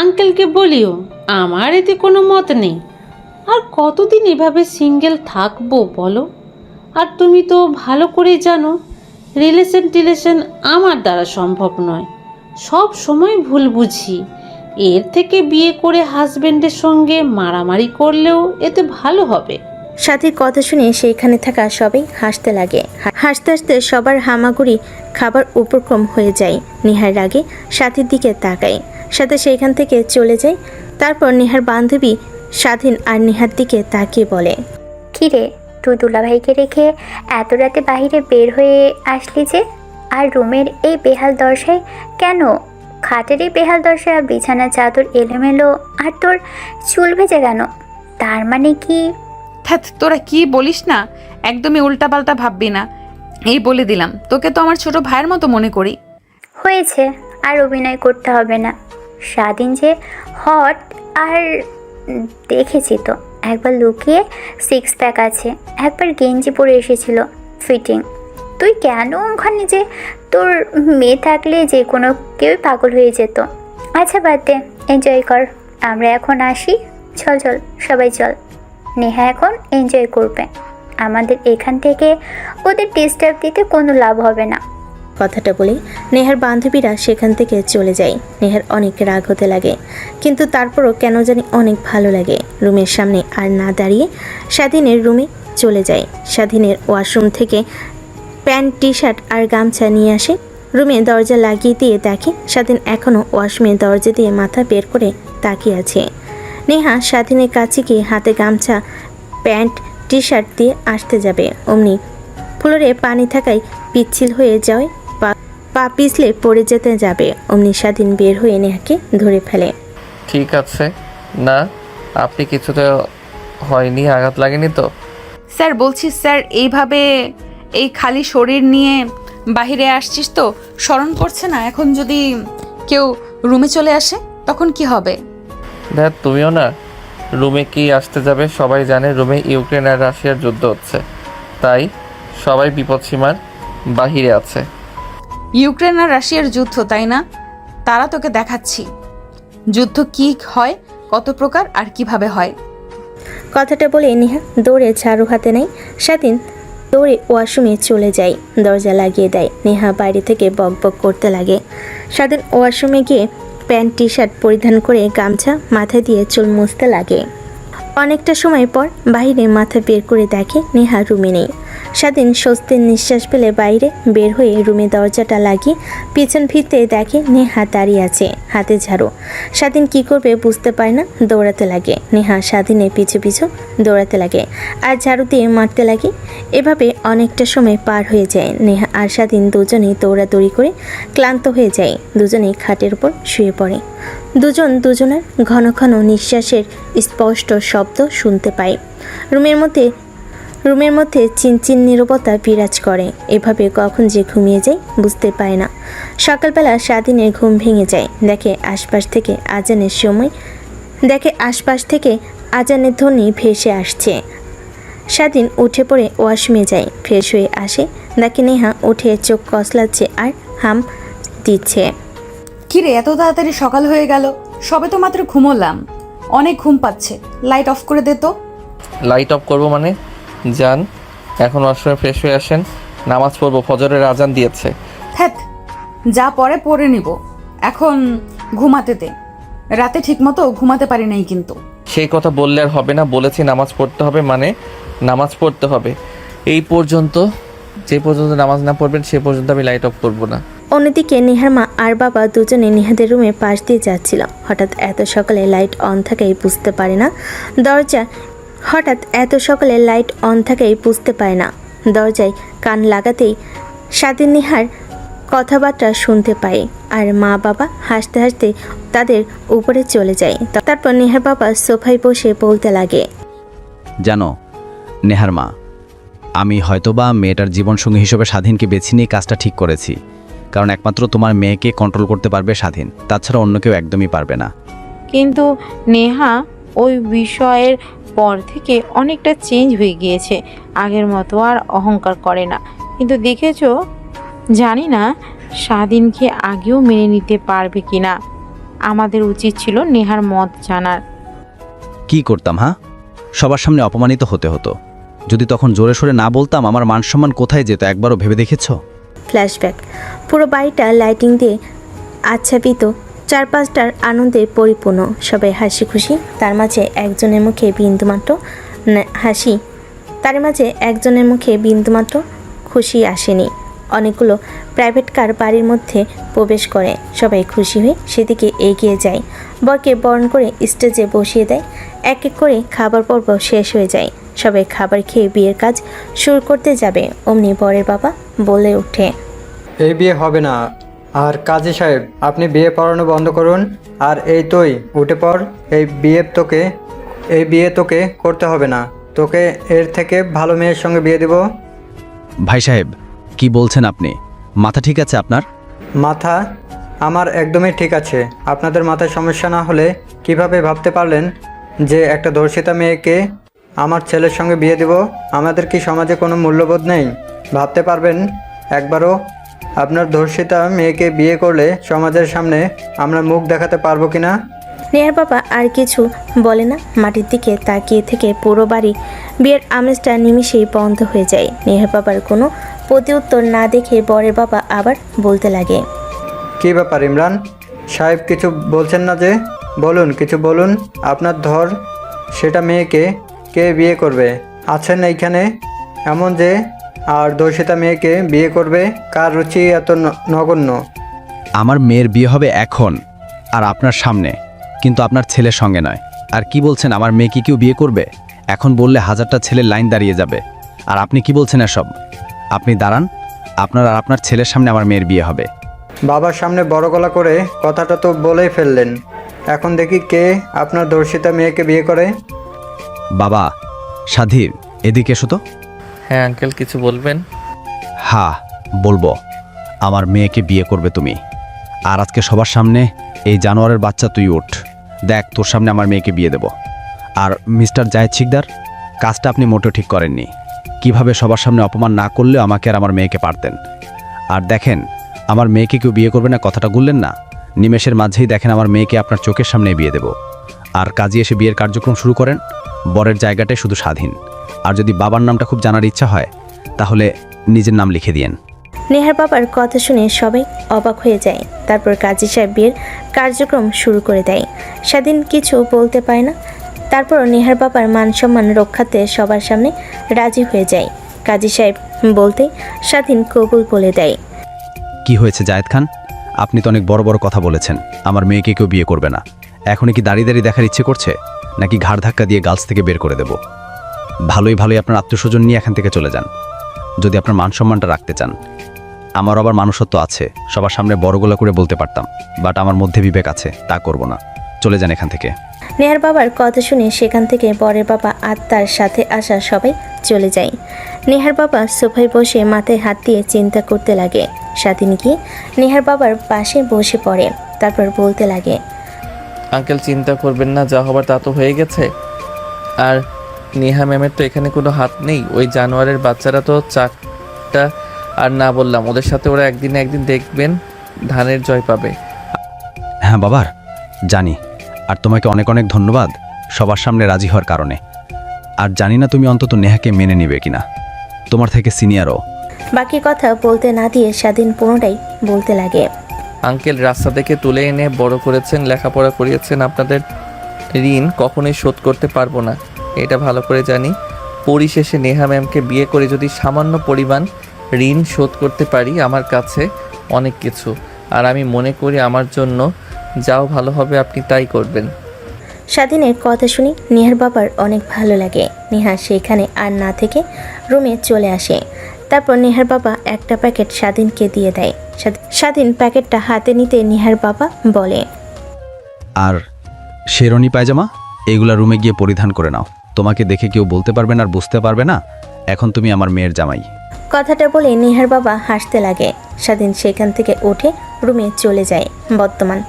আঙ্কেলকে বলিও, আমার এতে কোনো মত নেই। আর কতদিন এভাবে সিঙ্গেল থাকবো বলো? আর তুমি তো ভালো করে জানো রিলেশন আমার দ্বারা সম্ভব নয়, সব সময় ভুল বুঝি। এর থেকে বিয়ে করে হাজবেন্ডের সঙ্গে মারামারি করলেও এতে ভালো হবে। সাথীর কথা শুনে সেইখানে থাকা সবাই হাসতে লাগে। হাসতে হাসতে সবার হামাগুড়ি খাবার উপক্রম হয়ে যায়। নেহার রাগে সাথীর দিকে তাকায়, সাথে সেইখান থেকে চলে যায়। তারপর নেহার বান্ধবী স্বাধীন আর নেহার দিকে তাকিয়ে বলে, কিরে, তুই দুলাভাইকে রেখে এত রাতে বাইরে বের হয়ে আসলি যে? আর রুমের এই বেহাল দশায় কেন? খাটের এই বেহাল দশা, বিছানা চাদর এলোমেলো, আর তোর চুল ভেজে কেন? তার মানে কি? ধ্যাৎ, তোরা কি বলিস না, একদমই উল্টাপাল্টা ভাববি না, এই বলে দিলাম। তোকে তো আমার ছোট ভাইয়ের মতো মনে করি। হয়েছে, আর অভিনয় করতে হবে না। স্বাধীন যে হট, আর দেখেছি তো, একবার লুকিয়ে 6 প্যাক আছে, একবার গেঞ্জি পরে এসেছিল ফিটিং। তুই কেন ওখানে? যে তোর মেয়ে থাকলে যে কোনো কেউই পাগল হয়ে যেত। আচ্ছা বাদ দে, এনজয় কর। আমরা এখন আসি। চল চল, সবাই চল। নেহা এখন এনজয় করবে, আমাদের এখান থেকে ওদের ডিস্টার্ব দিতে কোনো লাভ হবে না। কথাটা বলে নেহার বান্ধবীরা সেখান থেকে চলে যায়। নেহার অনেক রাগ হতে লাগে, কিন্তু তারপরও কেন জানি অনেক ভালো লাগে। রুমের সামনে আর না দাঁড়িয়ে স্বাধীনের রুমে চলে যায়। স্বাধীনের ওয়াশরুম থেকে প্যান্ট, টি শার্ট আর গামছা নিয়ে আসে। রুমে দরজা লাগিয়ে দিয়ে দেখে স্বাধীন এখনও ওয়াশরুমের দরজা দিয়ে মাথা বের করে তাকিয়ে আছে। নেহা স্বাধীনের কাছে গিয়ে হাতে গামছা, প্যান্ট, টি শার্ট দিয়ে আসতে যাবে, অমনি ফ্লোরে পানি থাকায় পিচ্ছিল হয়ে যায়। পা পিছলে পড়ে যেতে যাবে, অমনি স্বাধীন বের হয়ে নেহাকে ধরে ফেলে। ঠিক আছে না, আপনি কিছুতে হয়নি, আঘাত লাগেনি তো? স্যার বলছি স্যার, এইভাবে এই খালি শরীর নিয়ে বাইরে আসছিস তো স্মরণ করছে না? এখন যদি কেউ রুমে চলে আসে তখন কি হবে? দেখ, তুমিও না, রুমে কি আসতে যাবে? সবাই জানে রুমে ইউক্রেন আর রাশিয়ার যুদ্ধ হচ্ছে, তাই সবাই বিপদসীমার বাহিরে আছে। ইউক্রেন আর রাশিয়ার যুদ্ধ, তাই না? তারা তোকে দেখাচ্ছি যুদ্ধ কি হয়, কত প্রকার আর কিভাবে হয়। কথাটা বলে নেহা দৌড়ে ঝাড়ু হাতে নেয়। স্বাধীন দৌড়ে ওয়াশরুমে চলে যায়, দরজা লাগিয়ে দেয়। নেহা বাইরে থেকে বক বক করতে লাগে। স্বাধীন ওয়াশরুমে গিয়ে প্যান্ট, টি শার্ট পরিধান করে গামছা মাথায় দিয়ে চুল মুছতে লাগে। অনেকটা সময় পর বাইরে মাথা বের করে দেখে নেহা রুমে নেই। স্বাধীন স্বস্তির নিঃশ্বাস ফেলে বাইরে বের হয়ে রুমে দরজাটা লাগিয়ে পিছন ফিরতে দেখে নেহা দাঁড়িয়ে আছে, হাতে ঝাড়ু। স্বাধীন কি করবে বুঝতে পারে না, দৌড়াতে লাগে। নেহা স্বাধীনের পিছু পিছু দৌড়াতে লাগে আর ঝাড়ু দিয়ে মারতে লাগে। এভাবে অনেকটা সময় পার হয়ে যায়। নেহা আর স্বাধীন দুজনেই দৌড়াদৌড়ি করে ক্লান্ত হয়ে যায়। দুজনেই খাটের উপর শুয়ে পড়ে। দুজন দুজনের ঘন ঘন নিঃশ্বাসের স্পষ্ট শব্দ শুনতে পায়। রুমের মধ্যে চিনচিন নীরবতা বিরাজ করে। এভাবে কখন যে ঘুমিয়ে যায় বুঝতে পারে না। সকালবেলা স্বাধীনের ঘুম ভেঙে যায়। দেখে আশপাশ থেকে আজানের ধ্বনি ভেসে আসছে। স্বাধীন উঠে পড়ে ওয়াশরুমে যায়, ফ্রেশ হয়ে আসে। দেখে নেহা উঠে চোখ কসলাচ্ছে আর হাম দিচ্ছে। কিরে, এত তাড়াতাড়ি সকাল হয়ে গেল? সবে তো মাত্র ঘুমোলাম, অনেক ঘুম পাচ্ছে। লাইট অফ করে দে তো। লাইট অফ করবো মানে? যান, এখন ওয়াশরুমে ফ্রেশ হয়ে আসেন, নামাজ পড়বো, ফজরের আজান দিয়েছে। হ্যাঁ, যা পরে নিব, এখন ঘুমাতে দে। রাতে ঠিকমতো ঘুমাতে পারি নাই কিন্তু। সেই কথা বললে আর হবে না, বলেছি নামাজ পড়তে হবে মানে নামাজ পড়তে হবে। এই পর্যন্ত, যে পর্যন্ত নামাজ না পড়বেন সে পর্যন্ত আমি লাইট অফ করবো না। অন্যদিকে নেহার মা আর বাবা দুজনে নেহাদের রুমে পাশ দিয়ে যাচ্ছিল। হঠাৎ এত সকালে লাইট অন থাকায় বুঝতে পারে না দরজায় কান লাগাতেই স্বাধীন নেহার কথাবার্তা শুনতে পায়। আর মা বাবা হাসতে হাসতে তাদের উপরে চলে যায়। তারপর নেহার বাবা সোফায় বসে বলতে লাগে, জানো নেহার মা, আমি হয়তোবা মেয়েটার জীবনসঙ্গী হিসেবে স্বাধীনকে বেছে নিয়ে কাজটা ঠিক করেছি। কারণ একমাত্র তোমার মেয়েকে কন্ট্রোল করতে পারবে স্বাধীন, তাছাড়া অন্য কেউ একদমই পারবে না। কিন্তু নেহা ওই বিষয়ের পর থেকে অনেকটা চেঞ্জ হয়ে গিয়েছে, আগের মতো আর অহংকার করে না। কিন্তু দেখেছো, জানি না স্বাধীনকে আগেও মেনে নিতে পারবে কিনা। আমাদের উচিত ছিল নেহার মত জানার। কি করতাম হ্যাঁ? সবার সামনে অপমানিত হতে হতো। যদি তখন জোরে সোরে না বলতাম, আমার মান সম্মান কোথায় যেত একবারও ভেবে দেখেছো? ফ্ল্যাশব্যাক। পুরো বাড়িটা লাইটিং দিয়ে আচ্ছাদিত, চারপাশটার আনন্দে পরিপূর্ণ, সবাই হাসি খুশি। তার মাঝে একজনের মুখে বিন্দুমাত্র হাসি, তার মাঝে একজনের মুখে বিন্দুমাত্র খুশি আসেনি। অনেকগুলো প্রাইভেট কার বাড়ির মধ্যে প্রবেশ করে, সবাই খুশি হয়ে সেদিকে এগিয়ে যায়। বরকে বরণ করে স্টেজে বসিয়ে দেয়। এক এক করে খাবার পর্ব শেষ হয়ে যায়। সবাই খাবার খেয়ে বিয়ের কাজ শুরু করতে যাবে, অমনি বরের বাবা বলে ওঠে, এই বিয়ে হবে না। আর কাজী সাহেব, আপনি বিয়ে পড়ানো বন্ধ করুন। আর এই তুই উঠে পড়। এই বিয়ে তোকে করতে হবে না। তোকে এর থেকে ভালো মেয়ের সঙ্গে বিয়ে দেব। ভাই সাহেব, কি বলছেন আপনি? মাথা ঠিক আছে আপনার? মাথা আমার একদমই ঠিক আছে। আপনাদের মাথায় সমস্যা না হলে কিভাবে ভাবতে পারলেন যে একটা ধর্ষিতা মেয়েকে আমার ছেলের সঙ্গে বিয়ে দেব? আমাদের কি সমাজে কোনো মূল্যবোধ নেই? ভাবতে পারবেন একবারও? আপনার ধর্ষিতা মেয়েকে বিয়ে করলে সমাজের সামনে আমরা মুখ দেখাতে পারবো কিনা? নেহার বাবা আর কিছু বলে না, মাটির দিকে তাকিয়ে থেকে পুরো বাড়ি বিয়ের আমেজটা নিমিষেই বন্ধ হয়ে যায়। নেহার বাবার কোনো প্রতিউত্তর না দেখে বরের বাবা আবার বলতে লাগে, কী ব্যাপার ইমরান সাহেব, কিছু বলছেন না যে? বলুন, কিছু বলুন। আপনার ধর সেটা মেয়েকে কে বিয়ে করবে? আছেন এইখানে এমন যে আর ধর্ষিতা মেয়েকে বিয়ে করবে? কার রুচি এত নগণ্য? আমার মেয়ের বিয়ে হবে এখন, আর আপনার সামনে, কিন্তু আপনার ছেলের সঙ্গে নয়। আর কি বলছেন, আমার মেয়ে কি কেউ বিয়ে করবে? এখন বললে 1000টা ছেলের লাইন দাঁড়িয়ে যাবে। আর আপনি কি বলছেন এসব? আপনি দাঁড়ান, আপনার আর আপনার ছেলের সামনে আমার মেয়ের বিয়ে হবে। বাবার সামনে বড় গলা করে কথাটা তো বলেই ফেললেন। এখন দেখি কে আপনার ধর্ষিতা মেয়েকে বিয়ে করে। বাবা, স্বাধীর, এদিকে এসো তো। হ্যাঁ আঙ্কেল, কিছু বলবেন? হ্যাঁ বলবো, আমার মেয়েকে বিয়ে করবে তুমি। আর আজকে সবার সামনে এই জানোয়ারের বাচ্চা তুই ওঠ, দেখ তোর সামনে আমার মেয়েকে বিয়ে দেব। আর মিস্টার জায়েদ শিকদার, কাজটা আপনি মোটেও ঠিক করেননি। কিভাবে সবার সামনে অপমান না করলেও আমাকে আর আমার মেয়েকে পারতেন। আর দেখেন, আমার মেয়েকে কেউ বিয়ে করবে না কথাটা বললেন না, নিমেষের মাঝেই দেখেন আমার মেয়েকে আপনার চোখের সামনে বিয়ে দেব। আর কাজী এসে বিয়ের কার্যক্রম শুরু করেন। বরের জায়গাটাই শুধু স্বাধীন। আর যদি বাবার নামটা খুব জানার ইচ্ছা হয় তাহলে নিজের নাম লিখে দিয়েন। নেহার বাবার কথা শুনে সবাই অবাক হয়ে যায়। তারপর কাজী সাহেব বিয়ের কার্যক্রম শুরু করে দেয়। স্বাধীন কিছু বলতে পারে না। তারপর নেহার বাবার মান সম্মান রক্ষাতে সবার সামনে রাজি হয়ে যায়। কাজী সাহেব বলতেই স্বাধীন কবুল বলে দেয়। কি হয়েছে জায়েদ খান, আপনি তো অনেক বড় বড় কথা বলেছেন আমার মেয়েকে কেউ বিয়ে করবে না। এখনই কি দাঁড়িয়ে দাঁড়িয়ে দেখার ইচ্ছে করছে, নাকি ঘাড় ধাক্কা দিয়ে গার্লস থেকে বের করে দেব? ভালোই আপনার আত্মীয়স্বজন নিয়ে এখান থেকে চলে যান, যদি আপনার মান সম্মানটা রাখতে চান। আমার আবার মানুষত্ব আছে, সবার সামনে বড় গলা করে বলতে পারতাম, বাট আমার মধ্যে বিবেক আছে, তা করব না। চলে যান এখান থেকে। নেহার বাবার কথা শুনে সেখান থেকে বরের বাবা আর তার সাথে আসা সবাই চলে যায়। নেহার বাবা সোফায় বসে মাথায় হাত দিয়ে চিন্তা করতে লাগে। স্বাধীন গিয়ে নেহার বাবার পাশে বসে পড়ে, তারপর বলতে লাগে, আঙ্কেল চিন্তা করবেন না, যা হবার তা তো হয়ে গেছে। আর নেহা ম্যামের তো এখানে কোনো হাত নেই। ওই জানোয়ারের বাচ্চারা তো চারটা, আর না বললাম ওদের সাথে ওরা একদিন দেখবেন ধানের জয় পাবে। হ্যাঁ বাবার, জানি। আর তোমাকে অনেক অনেক ধন্যবাদ সবার সামনে রাজি হওয়ার কারণে। আর জানি না তুমি অন্তত নেহাকে মেনে নিবে কিনা, তোমার থেকে সিনিয়রও। বাকি কথা বলতে না দিয়ে স্বাধীন পুনরায় বলতে লাগে, আঙ্কেল রাস্তা থেকে তুলে এনে বড় করেছেন, লেখাপড়া করিয়েছেন, আপনাদের ঋণ কখনোই শোধ করতে পারবো না, এটা ভালো করে জানি। পরিশেষে নেহা ম্যামকে বিয়ে করে যদি সামান্য পরিমাণ ঋণ শোধ করতে পারি, আমার কাছে অনেক কিছু। আর আমি মনে করি আমার জন্য যাও ভালো হবে, আপনি তাই করবেন। স্বাধীনের কথা শুনে নেহার বাবার অনেক ভালো লাগে। নেহা সেখানে আর না থেকে রুমে চলে আসে। তারপর নেহার বাবা একটা প্যাকেট স্বাধীনকে দিয়ে দেয়। স্বাধীন প্যাকেটটা হাতে নিতে নেহার বাবা বলে, আর শেরনি পায়জামা এগুলা রুমে গিয়ে পরিধান করে নাও, তোমাকে দেখে কেউ বলতে পারবে না আর বুঝতে পারবে না এখন তুমি আমার মেয়ের জামাই। কথাটা বলে নেহার বাবা হাসতে লাগে। স্বাধীন সেখান থেকে উঠে রুমে চলে যায়। বর্তমান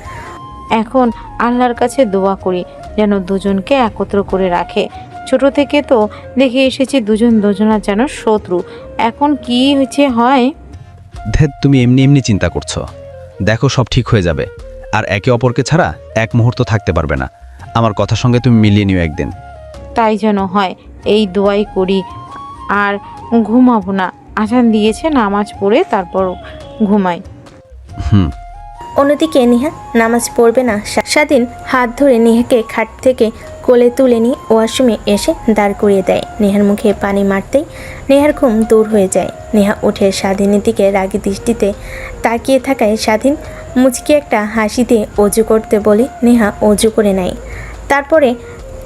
এখন আল্লাহর কাছে দোয়া করি যেন দুজনকে একত্র করে রাখে। ছোট থেকে তো দেখে এসেছি দুজন দুজনার যেন শত্রু। এখন কি হয়েছে হয়। ধ্যাত, তুমি এমনি এমনি চিন্তা করছো। দেখো, সব ঠিক হয়ে যাবে। আর একে অপরকে ছাড়া এক মুহূর্ত থাকতে পারবে না। আমার কথার সঙ্গে তুমি মিলিয়ে নিও একদিন। তাই যেন হয়, এই দোয়াই করি। আর ঘুমাবো না, আজান দিয়েছে, নামাজ পড়ে তারপর ঘুমাই। হুম। অন্যদিকে নেহা নামাজ পড়বে না। স্বাধীন হাত ধরে নেহাকে খাট থেকে কোলে তুলে নিয়ে ওয়াশরুমে এসে দাঁড় করিয়ে দেয়। নেহার মুখে পানি মারতেই নেহার ঘুম দূর হয়ে যায়। নেহা উঠে স্বাধীনের দিকে রাগী দৃষ্টিতে তাকিয়ে থাকায় স্বাধীন মুচকি একটা হাসি দিয়ে অজু করতে বলে নেহা অজু করে নেয়। তারপরে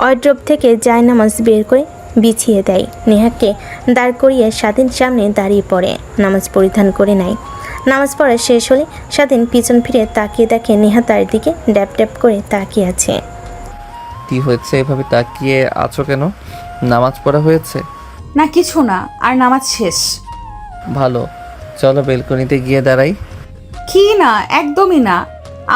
ওয়ার্ড্রোব থেকে জায়নামাজ বের করে বিছিয়ে দেয়। নেহাকে দাঁড় করিয়ে স্বাধীন সামনে দাঁড়িয়ে পড়ে, নামাজ পরিধান করে নেয়। নামাজ পড়া শেষ হলে স্বাধীন পিছন ফিরে তাকিয়ে দেখে নেহা তার দিকে ড্যাপ ড্যাপ করে তাকিয়ে আছে। কি হয়েছে, এভাবে তাকিয়ে আছো কেন? নামাজ পড়া হয়েছে? না কিছু না, আর নামাজ শেষ। ভালো, চলো বেলকনিতে গিয়ে দাঁড়াই। কি না, একদমই না।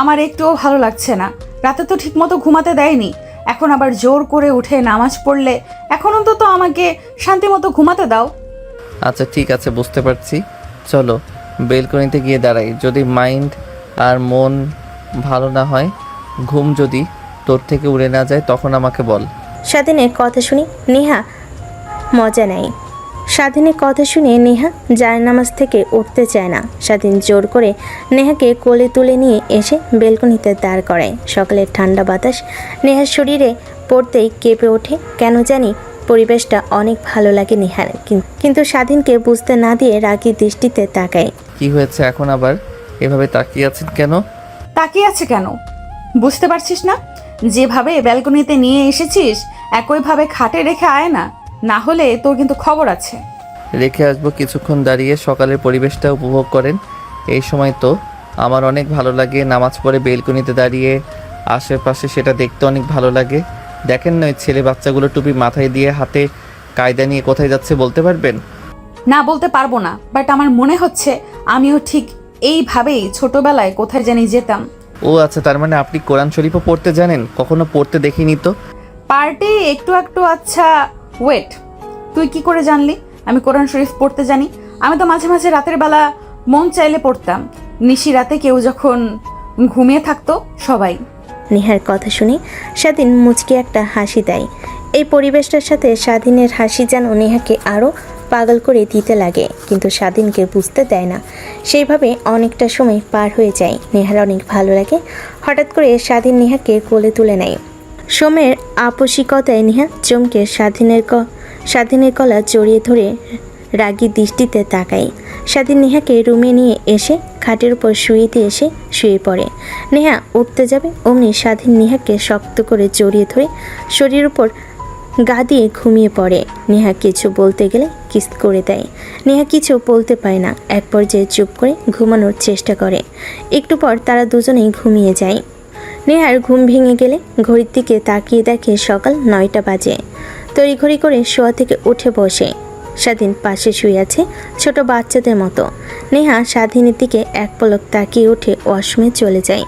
আমার একটুও ভালো লাগছে না। রাতে তো ঠিকমতো ঘুমাতে দেয়নি, এখন আবার জোর করে উঠে নামাজ পড়লে। এখন অন্তত আমাকে শান্তিমতো ঘুমাতে দাও। আচ্ছা ঠিক আছে, বুঝতে পারছি। চলো বেলকনিতে গিয়ে দাঁড়াই। যদি মাইন্ড আর মন ভালো না হয়, ঘুম যদি তোর থেকে উড়ে না যায়, তখন আমাকে বল। স্বাধীনের কথা শুনে নেহা মজা নেয়। স্বাধীনের কথা শুনে নেহা জায়নামাজ থেকে উঠতে চায় না। স্বাধীন জোর করে নেহাকে কোলে তুলে নিয়ে এসে বেলকনিতে দাঁড় করায়। সকালের ঠান্ডা বাতাস নেহার শরীরে পড়তেই কেঁপে ওঠে। কেন জানি পরিবেশটা অনেক ভালো লাগে নেহার, কিন্তু স্বাধীনকে বুঝতে না দিয়ে রাগী দৃষ্টিতে তাকায়। কি হয়েছে এখন আবার এভাবে তাকিয়ে আছেন কেন? তাকিয়ে আছে কেন বুঝতে পারছিস না? যেভাবে ব্যালকনিতে নিয়ে এসেছিস একইভাবে খাটে রেখে আয় না, না হলে তোর কিন্তু খবর আছে। রেখে আসবো, কিছুক্ষণ দাঁড়িয়ে সকালের পরিবেশটা উপভোগ করেন। এই সময় তো আমার অনেক ভালো লাগে, নামাজ পড়ে বেলকনিতে দাঁড়িয়ে আশেপাশে সেটা দেখতে অনেক ভালো লাগে। দেখেন না ওই ছেলে বাচ্চাগুলো টুপি মাথায় দিয়ে হাতে কায়দা নিয়ে কোথায় যাচ্ছে, বলতে পারবেন? না বলতে পারবো না, বাট আমার মনে হচ্ছে আমিও ঠিক এইভাবেই ছোটবেলায় কোথায় জানি যেতাম। ও আচ্ছা, তার মানে আপনি কোরআন শরীফও পড়তে জানেন? কখনো পড়তে দেখিনি তো। পার্টি একটু একটু। আচ্ছা ওয়েট, তুই কি করে জানলি আমি কোরআন শরীফ পড়তে জানি? আমি তো মাঝে মাঝে রাতের বেলা মন চাইলে পড়তাম, নিশি রাতে কেউ যখন ঘুমিয়ে থাকতো সবাই। নেহার কথা শুনে স্বাধীন মুচকি একটা হাসি দেয়। এই পরিবেশটার সাথে স্বাধীনের হাসি যেন নেহাকে আরও পাগল করে দিতে লাগে, কিন্তু স্বাধীনকে বুঝতে দেয় না। সেইভাবে অনেকটা সময় পার হয়ে যায়। নেহার অনেক ভালো লাগে। হঠাৎ করে স্বাধীন নেহাকে কোলে তুলে নেয়। সোমের আপসিকতায় নেহা চমকে স্বাধীনের গলা জড়িয়ে ধরে রাগী দৃষ্টিতে তাকায়। স্বাধীন নেহাকে রুমে নিয়ে এসে খাটের উপর শুয়ে দিয়ে এসে শুয়ে পড়ে। নেহা উঠতে যাবে, অমনি স্বাধীন নেহাকে শক্ত করে জড়িয়ে ধরে শরীরের উপর গা দিয়ে ঘুমিয়ে পড়ে। নেহা কিছু বলতে গেলে কিস করে দেয়। নেহা কিছু বলতে পারে না, এক পর্যায়ে চুপ করে ঘুমানোর চেষ্টা করে। একটু পর তারা দুজনেই ঘুমিয়ে যায়। নেহার ঘুম ভেঙে গেলে ঘড়ির দিকে তাকিয়ে দেখে সকাল 9টা বাজে। তড়িঘড়ি করে শোয়া থেকে উঠে বসে। স্বাধীন পাশে শুয়ে আছে ছোট বাচ্চাদের মতো। নেহা স্বাধীনের দিকে এক পলক তাকিয়ে উঠে ওয়াশরুমে চলে যায়।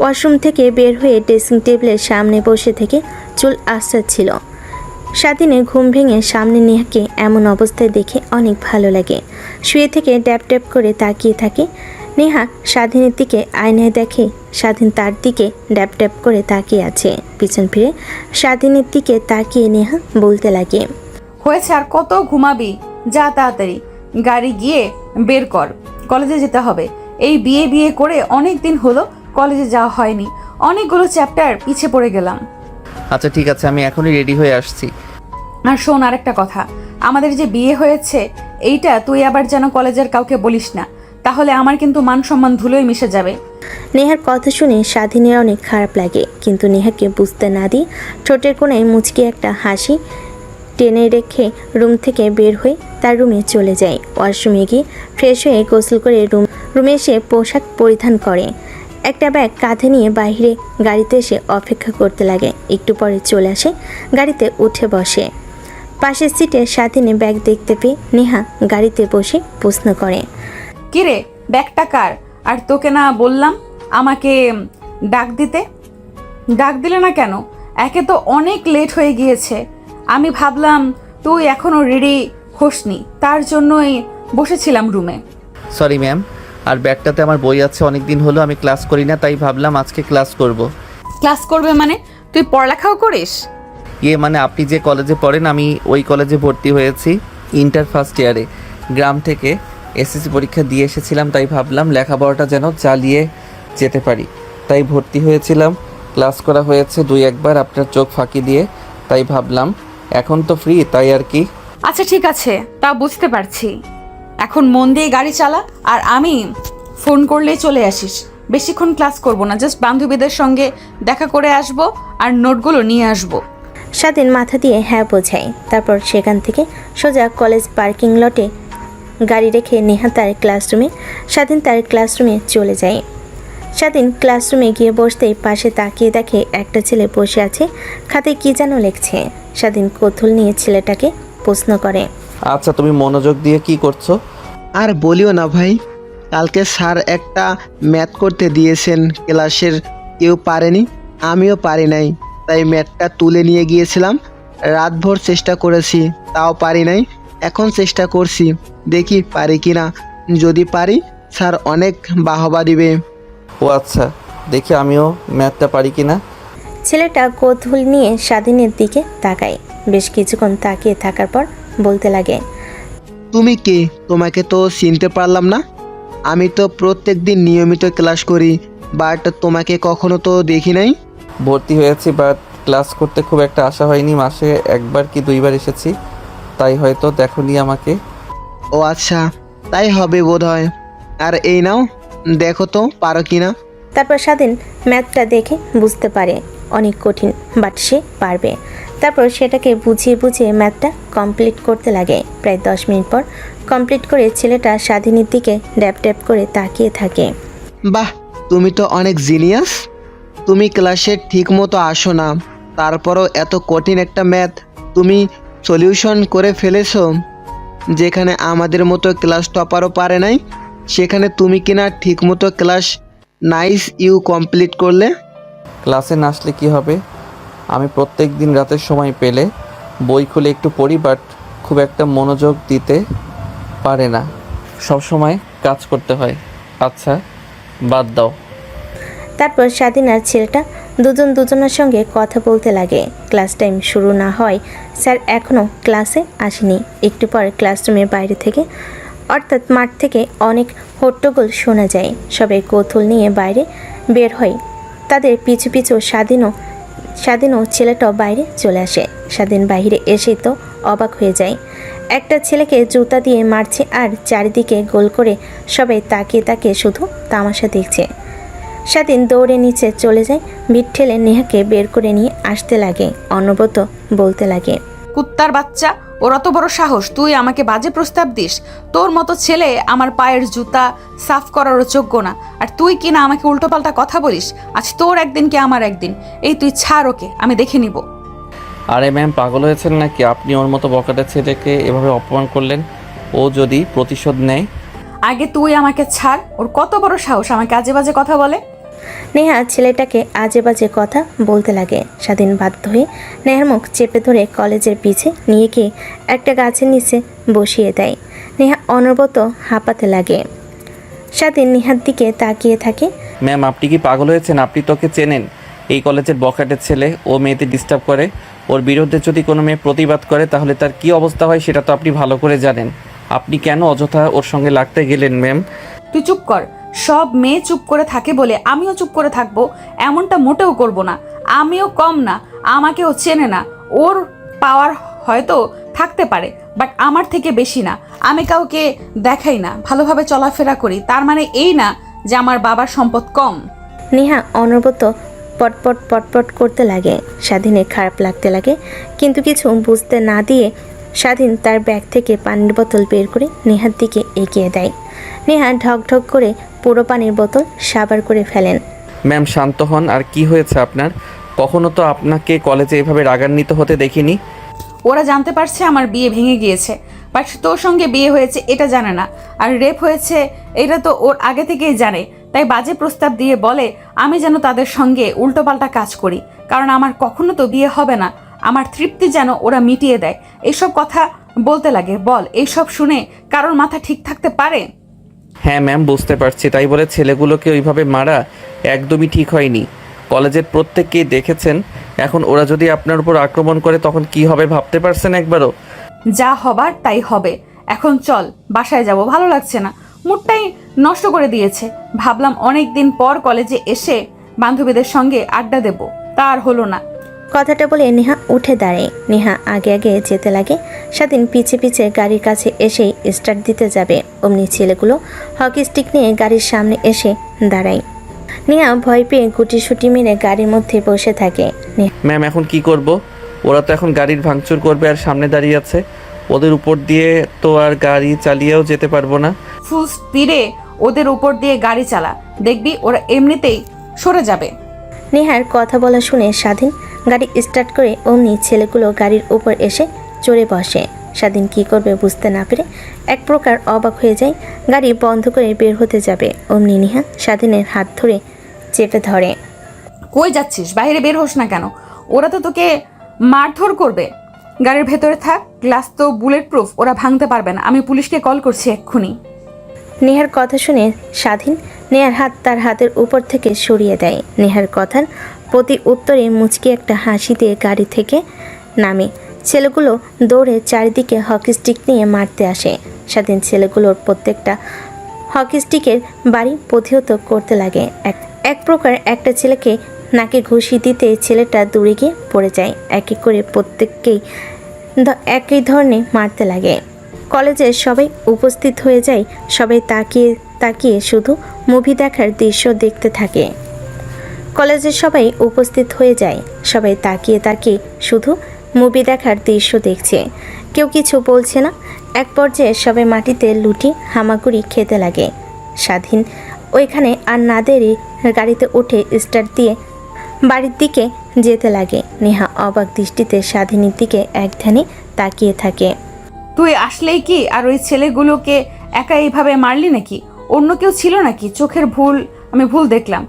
ওয়াশরুম থেকে বের হয়ে ড্রেসিং টেবিলের সামনে বসে থেকে চুল আঁচড়াচ্ছিল। স্বাধীনের ঘুম ভেঙে সামনে নেহাকে এমন অবস্থায় দেখে অনেক ভালো লাগে। শুয়ে থেকে ড্যাপ ড্যাপ করে তাকিয়ে থাকে। নেহা স্বাধীনের দিকে আয়নায় দেখে স্বাধীন তার দিকে ড্যাপ ড্যাপ করে তাকিয়ে আছে। পিছন ফিরে স্বাধীনের দিকে তাকিয়ে নেহা বলতে লাগে, হয়েছে আর কত ঘুমাবি? যা তাড়াতাড়ি গাড়ি গিয়ে বের কর, কলেজে যেতে হবে। এই বিয়ে বিয়ে করে অনেক দিন হলো কলেজে যাওয়া হয়নি, অনেকগুলো চ্যাপ্টার পিছে পড়ে গেলাম। আচ্ছা ঠিক আছে, আমি এখনই রেডি হয়ে আসছি। আর শোন আরেকটা কথা, আমাদের যে বিয়ে হয়েছে এইটা তুই আবার যেন কলেজের কাউকে বলিস না, তাহলে আমার কিন্তু মান সম্মান ধুলোয় মিশে যাবে। নেহার কথা শুনে স্বাধীনের অনেক খারাপ লাগে, কিন্তু নেহাকে বুঝতে না দিয়ে ঠোঁটের কোণায় মুচকি একটা হাসি টেনে রেখে রুম থেকে বের হয়ে তার রুমে চলে যায়। ওয়াশরুমে গিয়ে ফ্রেশ হয়ে গোসল করে রুমে এসে পোশাক পরিধান করে। একটা ব্যাগ কাঁধে নিয়ে বাইরে গাড়িতে এসে অপেক্ষা করতে লাগে। একটু পরে চলে আসে, গাড়িতে উঠে বসে। পাশের সিটে স্বাধীনে ব্যাগ দেখতে পেয়ে নেহা গাড়িতে বসে প্রশ্ন করে। কিরে ব্যাগটা কার? আর তোকে না বললাম আমাকে ডাক দিতে? ডাক দিলে না কেন? একে তো অনেক লেট হয়ে গিয়েছে। আমি ভাবলাম তুই এখনও রেডি হোসনি, তার জন্যই বসেছিলাম রুমে। সরি ম্যাম, আর ব্যাগটাতে আমার বই আছে, অনেক দিন হলো আমি ক্লাস করি না, তাই ভাবলাম আজকে ক্লাস করব। ক্লাস করবে মানে? তুই পড়ালেখাও করিস? মানে আপনি যে কলেজে পড়েন, আমি ওই কলেজে ভর্তি হয়েছি ইন্টার ফার্স্ট ইয়ারে। গ্রাম থেকে এসএসসি পরীক্ষা দিয়ে এসেছিলাম, তাই ভাবলাম লেখাপড়াটা যেন চালিয়ে যেতে পারি, তাই ভর্তি হয়েছিলাম। ক্লাস করা হয়েছে 2-1 বার আপনার চোখ ফাঁকি দিয়ে, তাই ভাবলাম এখন তো ফ্রি, তাই আর কি। আচ্ছা ঠিক আছে, তা বুঝতে পারছি। এখন মন দিয়ে গাড়ি চালা, আর আমি ফোন করলেই চলে আসিস। বেশিক্ষণ ক্লাস করব না, জাস্ট বান্ধবীদের সঙ্গে দেখা করে আসব আর নোটগুলো নিয়ে আসব। স্বাধীন মাথা দিয়ে হ্যাঁ বোঝায়। তারপর সেখান থেকে সোজা কলেজ পার্কিং লটে গাড়ি রেখে নেহা তার ক্লাসরুমে, স্বাধীন তার ক্লাসরুমে চলে যায়। স্বাধীন ক্লাসরুমে গিয়ে বসতেই পাশে তাকিয়ে দেখে একটা ছেলে বসে আছে, খাতে কি যেন লিখছে। স্বাধীন কৌতূহল নিয়ে ছেলেটাকে প্রশ্ন করে। আচ্ছা, তুমি মনোযোগ দিয়ে কি করছো? আর বলিও না ভাই, কালকে স্যার একটা ম্যাথ করতে দিয়েছেন, ক্লাসের কেউ পারেনি, আমিও পারি নাই, তাই ম্যাথটা তুলে নিয়ে গিয়েছিলাম। রাতভর চেষ্টা করেছি, তাও পারি নাই। এখন চেষ্টা করছি, দেখি পারি কি না। যদি পারি স্যার অনেক বাহবা দিবে। ও আচ্ছা, দেখি আমিও ম্যাথটা পারি কি না। ছেলেটা কৌতূহল নিয়ে স্বাধীনের দিকে তাকায়। বেশ কিছুক্ষণ তাকিয়ে থাকার পর বলতে লাগে। তুমি কে? তোমাকে তো চিনতে পারলাম না। আমি তো প্রত্যেক দিন নিয়মিত ক্লাস করি, বাট তোমাকে কখনো তো দেখি নাই। ভর্তি হয়েছি, বাট ক্লাস করতে খুব একটা আশা হয়নি। মাসে 1 বার কি 2 বার এসেছি, তাই হয়তো দেখোনি আমাকে। ও আচ্ছা, তাই হবে বোধ হয়। আর এই নাও, দেখো তো পারো কি না। তারপর স্বাধীন ম্যাথটা দেখে বুঝতে পারে অনেক কঠিন, বাট সে পারবে। তারপর সেটাকে বুঝিয়ে বুঝিয়ে ম্যাথটা কমপ্লিট করতে লাগে। প্রায় 10 মিনিট পর কমপ্লিট করে ছেলেটা স্বাধীনের দিকে ড্যাপ ড্যাপ করে তাকিয়ে থাকে। বাহ, তুমি তো অনেক জিনিয়াস। তুমি ক্লাসে ঠিক মতো আসো না, তারপরও এত কঠিন একটা ম্যাথ তুমি সলিউশন করে ফেলেছো। যেখানে আমাদের মতো ক্লাস টপারও পারে নাই, সেখানে তুমি কিনা ঠিক মতো ক্লাস নাইস ইউ কমপ্লিট করলে। ক্লাসে না আসলে কী হবে? আমি প্রত্যেক দিন রাতের সময় পেলে বই খুলে একটু পড়ি, বাট খুব একটা মনোযোগ দিতে পারে না, সব সময় কাজ করতে হয়। আচ্ছা বাদ দাও। তারপর স্বাধীন আর ছেলেটা দুজনের সঙ্গে কথা বলতে লাগে। ক্লাস টাইম শুরু না হয় স্যার এখনও ক্লাসে আসেনি। একটু পর ক্লাসরুমের বাইরে থেকে অর্থাৎ মাঠ থেকে অনেক হট্টগোল শোনা যায়। সবাই কৌতূহল নিয়ে বাইরে বের হয়। তাদের পিছু পিছু স্বাধীনও ছেলেটাও বাইরে চলে আসে। স্বাধীন বাইরে এসেই তো অবাক হয়ে যায়। একটা ছেলেকে জুতা দিয়ে মারছে আর চারিদিকে গোল করে সবাই তাকিয়ে তাকিয়ে শুধু তামাশা দেখছে। স্বাধীন দৌড়ে নিচে চলে যায়, ভিড় ঠেলে নেহাকে বের করে নিয়ে আসতে লাগে। অনবরত বলতে লাগে। কুত্তার বাচ্চা, ওর অত বড় সাহস, তুই আমাকে বাজে প্রস্তাব দিস? তোর মতো ছেলে আমার পায়ের জুতা সাফ করারও যোগ্য না, আর তুই কিনা আমাকে উল্টোপাল্টা কথা বলিস। আজ তোর একদিন কি আমার একদিন। এই তুই ছাড় ওকে, আমি দেখে নিব। আরে ম্যাম, পাগল হয়েছেন নাকি? আপনি ওর মতো বকাটে ছেলেকে এভাবে অপমান করলেন। ও যদি প্রতিশোধ নেয়। আগে তুই আমাকে ছাড়। ওর কত বড় সাহস আমাকে আজে বাজে কথা বলে। নেহা ছেলেটাকে আজে বাজে কথা বলতে লাগে। স্বাধীন বাধ্য হয়ে নেহার মুখ চেপে ধরে কলেজের পিছে নিয়ে গিয়ে একটা গাছের নিচে বসিয়ে দেয়। নেহা অনবরত হাঁপাতে লাগে। স্বাধীন নেহার দিকে তাকিয়ে থাকে। ম্যাম, আপনি কি পাগল হয়েছেন? আপনি তোকে চেনেন? এই কলেজের বকাটের ছেলে, ও মেয়েদের ডিস্টার্ব করে। ওর বিরুদ্ধে যদি কোনো মেয়ে প্রতিবাদ করে তাহলে তার কি অবস্থা হয় সেটা তো আপনি ভালো করে জানেন। আপনি কেন অযথা ওর সঙ্গে লাগতে গেলেন ম্যাম? তুই চুপ কর। সব মেয়ে চুপ করে থাকে বলে আমিও চুপ করে থাকবো এমনটা মোটেও করব না। আমিও কম না, আমাকেও চেনে না। ওর পাওয়ার হয়তো থাকতে পারে, বাট আমার থেকে বেশি না। আমি কাউকে দেখাই না, ভালোভাবে চলাফেরা করি, তার মানে এই না যে আমার বাবার সম্পদ কম। নেহা অনবরত পটপট পটপট করতে লাগে। স্বাধীনের খারাপ লাগতে লাগে, কিন্তু কিছু বুঝতে না দিয়ে স্বাধীন তার ব্যাগ থেকে পানির বোতল বের করে নেহার দিকে এগিয়ে দেয়। নেহা ঢক ঢক করে পুরো পানির বোতল সাবার করে ফেলেন। ম্যাম শান্ত হন। আর কি হয়েছে আপনার? কখনো তো আপনাকে কলেজে এভাবে রাগান্বিত হতে দেখিনি। ওরা জানতে পারছে আমার বিয়ে ভেঙে গিয়েছে, বাট তোর সঙ্গে বিয়ে হয়েছে এটা জানে না, আর রেপ হয়েছে এটা তো ওর আগে থেকেই জানে। তাই বাজে প্রস্তাব দিয়ে বলে আমি যেন তাদের সঙ্গে উল্টোপাল্টা কাজ করি, কারণ আমার কখনো তো বিয়ে হবে না, আমার তৃপ্তি যেন ওরা মিটিয়ে দেয়। এইসব কথা বলতে লাগে। বল, এইসব শুনে কারোর মাথা ঠিক থাকতে পারে? হ্যাঁ ম্যাম, বুঝতে পারছি। তাই বলে ছেলেগুলোকে ওইভাবে মারা একদমই ঠিক হয়নি। কলেজের প্রত্যেককেই দেখেছেন। এখন ওরা যদি আপনার উপর আক্রমণ করে তখন কি হবে ভাবতে পারছেন একবারও? যা হবার তাই হবে। এখন চল, বাসায় যাব, ভালো লাগছে না, মুডটাই নষ্ট করে দিয়েছে। ভাবলাম অনেক দিন পর কলেজে এসে বান্ধবীদের সঙ্গে আড্ডা দেব, তা আর হলো না। কথাটা বলে নেহা উঠে দাঁড়ায়। নেহা আগে আগে যেতে লাগে। স্বাধীন পিছে পিছে গাড়ির কাছে এসেই স্টার্ট দিতে যাবে, অমনি ছেলেগুলো হকি স্টিক নিয়ে গাড়ির সামনে এসে দাঁড়ায়। নেহা ভয় পেয়ে গুটিসুটি মেরে গাড়ির মধ্যে বসে থাকে। ম্যাম, এখন কি করব? ওরা তো এখন গাড়ির ভাঙচুর করবে আর সামনে দাঁড়িয়ে আছে। ওদের উপর দিয়ে তো আর গাড়ি চালিয়েও যেতে পারবো না। ফুল স্পিডে ওদের উপর দিয়ে গাড়ি চালা, দেখবি ওরা এমনিতেই সরে যাবে। নেহার কথা বলা শুনে স্বাধীন গাড়ি স্টার্ট করে অমনি ছেলেগুলো গাড়ির উপর এসে চড়ে বসে। স্বাধীন কি করবে বুঝতে না পেরে এক প্রকার অবাক হয়ে যায়। গাড়ি বন্ধ করে বের হতে যাবে, অমনি নেহা স্বাধীনের হাত ধরে চেপে ধরে। কই যাচ্ছিস? বাইরে বের হোস না কেন? ওরা তো তোকে মারধর করবে। গাড়ির ভেতরে থাক, গ্লাস তো বুলেট প্রুফ, ওরা ভাঙতে পারবে না। আমি পুলিশকে কল করছি এক্ষুনি। নেহার কথা শুনে স্বাধীন নেহার হাত তার হাতের উপর থেকে সরিয়ে দেয়। নেহার কথার প্রতি উত্তরে মুচকি একটা হাসি দিয়ে গাড়ি থেকে নামে। ছেলেগুলো দৌড়ে চারিদিকে হকি স্টিক নিয়ে মারতে আসে। স্বাধীন ছেলেগুলোর প্রত্যেকটা হকি স্টিকের বাড়ি প্রতিহত করতে লাগে। এক প্রকার একটা ছেলেকে নাকে ঘুষি দিতে ছেলেটা দূরে গিয়ে পড়ে যায়। এক এক করে প্রত্যেককেই একই ধরনের মারতে লাগে। কলেজের সবাই উপস্থিত হয়ে যায়। সবাই তাকিয়ে তাকিয়ে শুধু মুভি দেখার দৃশ্য দেখতে থাকে। কলেজের সবাই উপস্থিত হয়ে যায়। সবাই তাকিয়ে তাকিয়ে শুধু মুভি দেখার দৃশ্য দেখছে, কেউ কিছু বলছে না। এক পর্যায়ে সবাই মাটিতে লুটি হামাগুড়ি খেতে লাগে। স্বাধীন ওইখানে আর না দেরি গাড়িতে উঠে স্টার্ট দিয়ে বাড়ির দিকে যেতে লাগে। নেহা অবাক দৃষ্টিতে স্বাধীনের দিকে এক ধ্যানে তাকিয়ে থাকে। তুই আসলেই কি আর ওই ছেলেগুলোকে একা এইভাবে মারলি নাকি? অন্য কেউ ছিল নাকি? চোখের ভুল, আমি ভুল দেখলাম।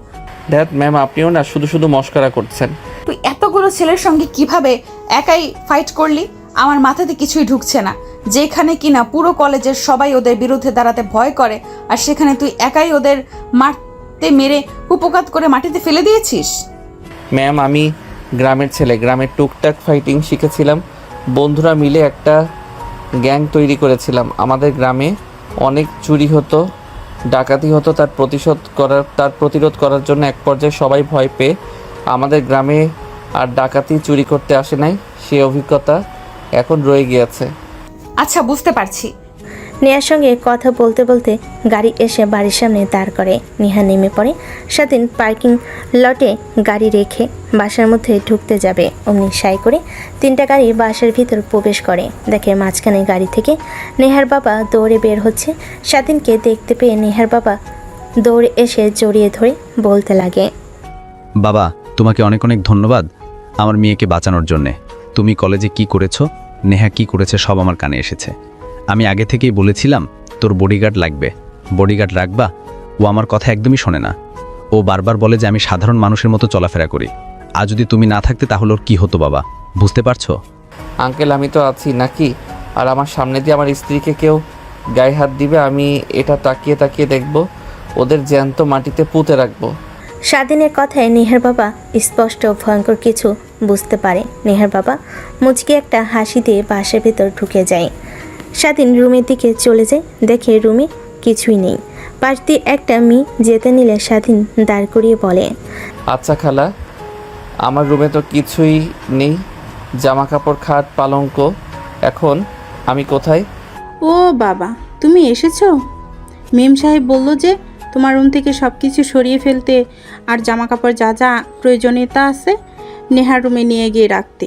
দ্যাট ম্যাম, আপনিও না শুধু শুধু মস্করা করছেন। তুই এতগুলো ছেলের সঙ্গে কিভাবে একাই ফাইট করলি? আমার মাথাতে কিছুই ঢুকছে না। যেখানে কিনা পুরো কলেজের সবাই ওদের বিরুদ্ধে দাঁড়াতে ভয় করে, আর সেখানে তুই একাই ওদের মারতে মেরে কুপকাত করে মাটিতে ফেলে দিয়েছিস। ম্যাম, আমি গ্রামের ছেলে, গ্রামের টুকটাক ফাইটিং শিখেছিলাম। বন্ধুরা মিলে একটা গ্যাং তৈরি করেছিলাম। আমাদের গ্রামে অনেক চুরি হতো, ডাকাতি হতো। তার প্রতিরোধ করার জন্য এক পর্যায়ে সবাই ভয় পেয়ে আমাদের গ্রামে আর ডাকাতি চুরি করতে আসে নাই। সেই অভিজ্ঞতা এখন রয়ে গিয়েছে। আচ্ছা, বুঝতে পারছি। নেহার সঙ্গে কথা বলতে বলতে গাড়ি এসে বাড়ির সামনে দাঁড় করে। নেহা নেমে পড়ে। স্বাধীন পার্কিং লটে গাড়ি রেখে বাসার মধ্যে ঢুকতে যাবে, অমনি সাই করে 3টা গাড়ি বাসার ভিতর প্রবেশ করে। দেখে মাঝখানে গাড়ি থেকে নেহার বাবা দৌড়ে বের হচ্ছে। স্বাধীনকে দেখতে পেয়ে নেহার বাবা দৌড়ে এসে জড়িয়ে ধরে বলতে লাগে, বাবা, তোমাকে অনেক অনেক ধন্যবাদ আমার মেয়েকে বাঁচানোর জন্যে। তুমি কলেজে কি করেছো, নেহা কি করেছে সব আমার কানে এসেছে। আমি আগে থেকেই বলেছিলাম তোর বডিগার্ড লাগবে, বডিগার্ড রাখবা। ও আমার কথা একদমই শোনে না। ও বারবার বলে যে আমি সাধারণ মানুষের মতো চলাফেরা করি। আর যদি তুমি না থাকতে তাহলে ওর কী হতো বাবা, বুঝতে পারছো? আঙ্কেল, আমি তো আছি নাকি? আর আমার সামনে দিয়ে আমার স্ত্রীকে কেউ গায়ে হাত দিবে, আমি এটা তাকিয়ে তাকিয়ে দেখব, ওদের জ্যান্ত মাটিতে পুঁতে রাখবো। স্বাধীনের কথায় নেহার বাবা স্পষ্ট ভয়ঙ্কর কিছু বুঝতে পারে। নেহার বাবা মুচকি একটা হাসি দিয়ে বাসার ভেতর ঢুকে যায়। স্বাধীন রুমের দিকে চলে যায়, দেখে রুমে কিছুই নেই। পাশ দিয়ে একটা মেয়ে যেতে নিলে স্বাধীন দাঁড় করিয়ে বলে, আচ্ছা খালা, আমার রুমে তো কিছুই নেই, জামা কাপড়, খাট, পালঙ্ক। এখন আমি কোথায়? ও বাবা, তুমি এসেছো? মেম সাহেব বললো যে তোমার রুম থেকে সব কিছু সরিয়ে ফেলতে আর জামা কাপড় যা যা প্রয়োজনীয়তা আছে নেহার রুমে নিয়ে গিয়ে রাখতে।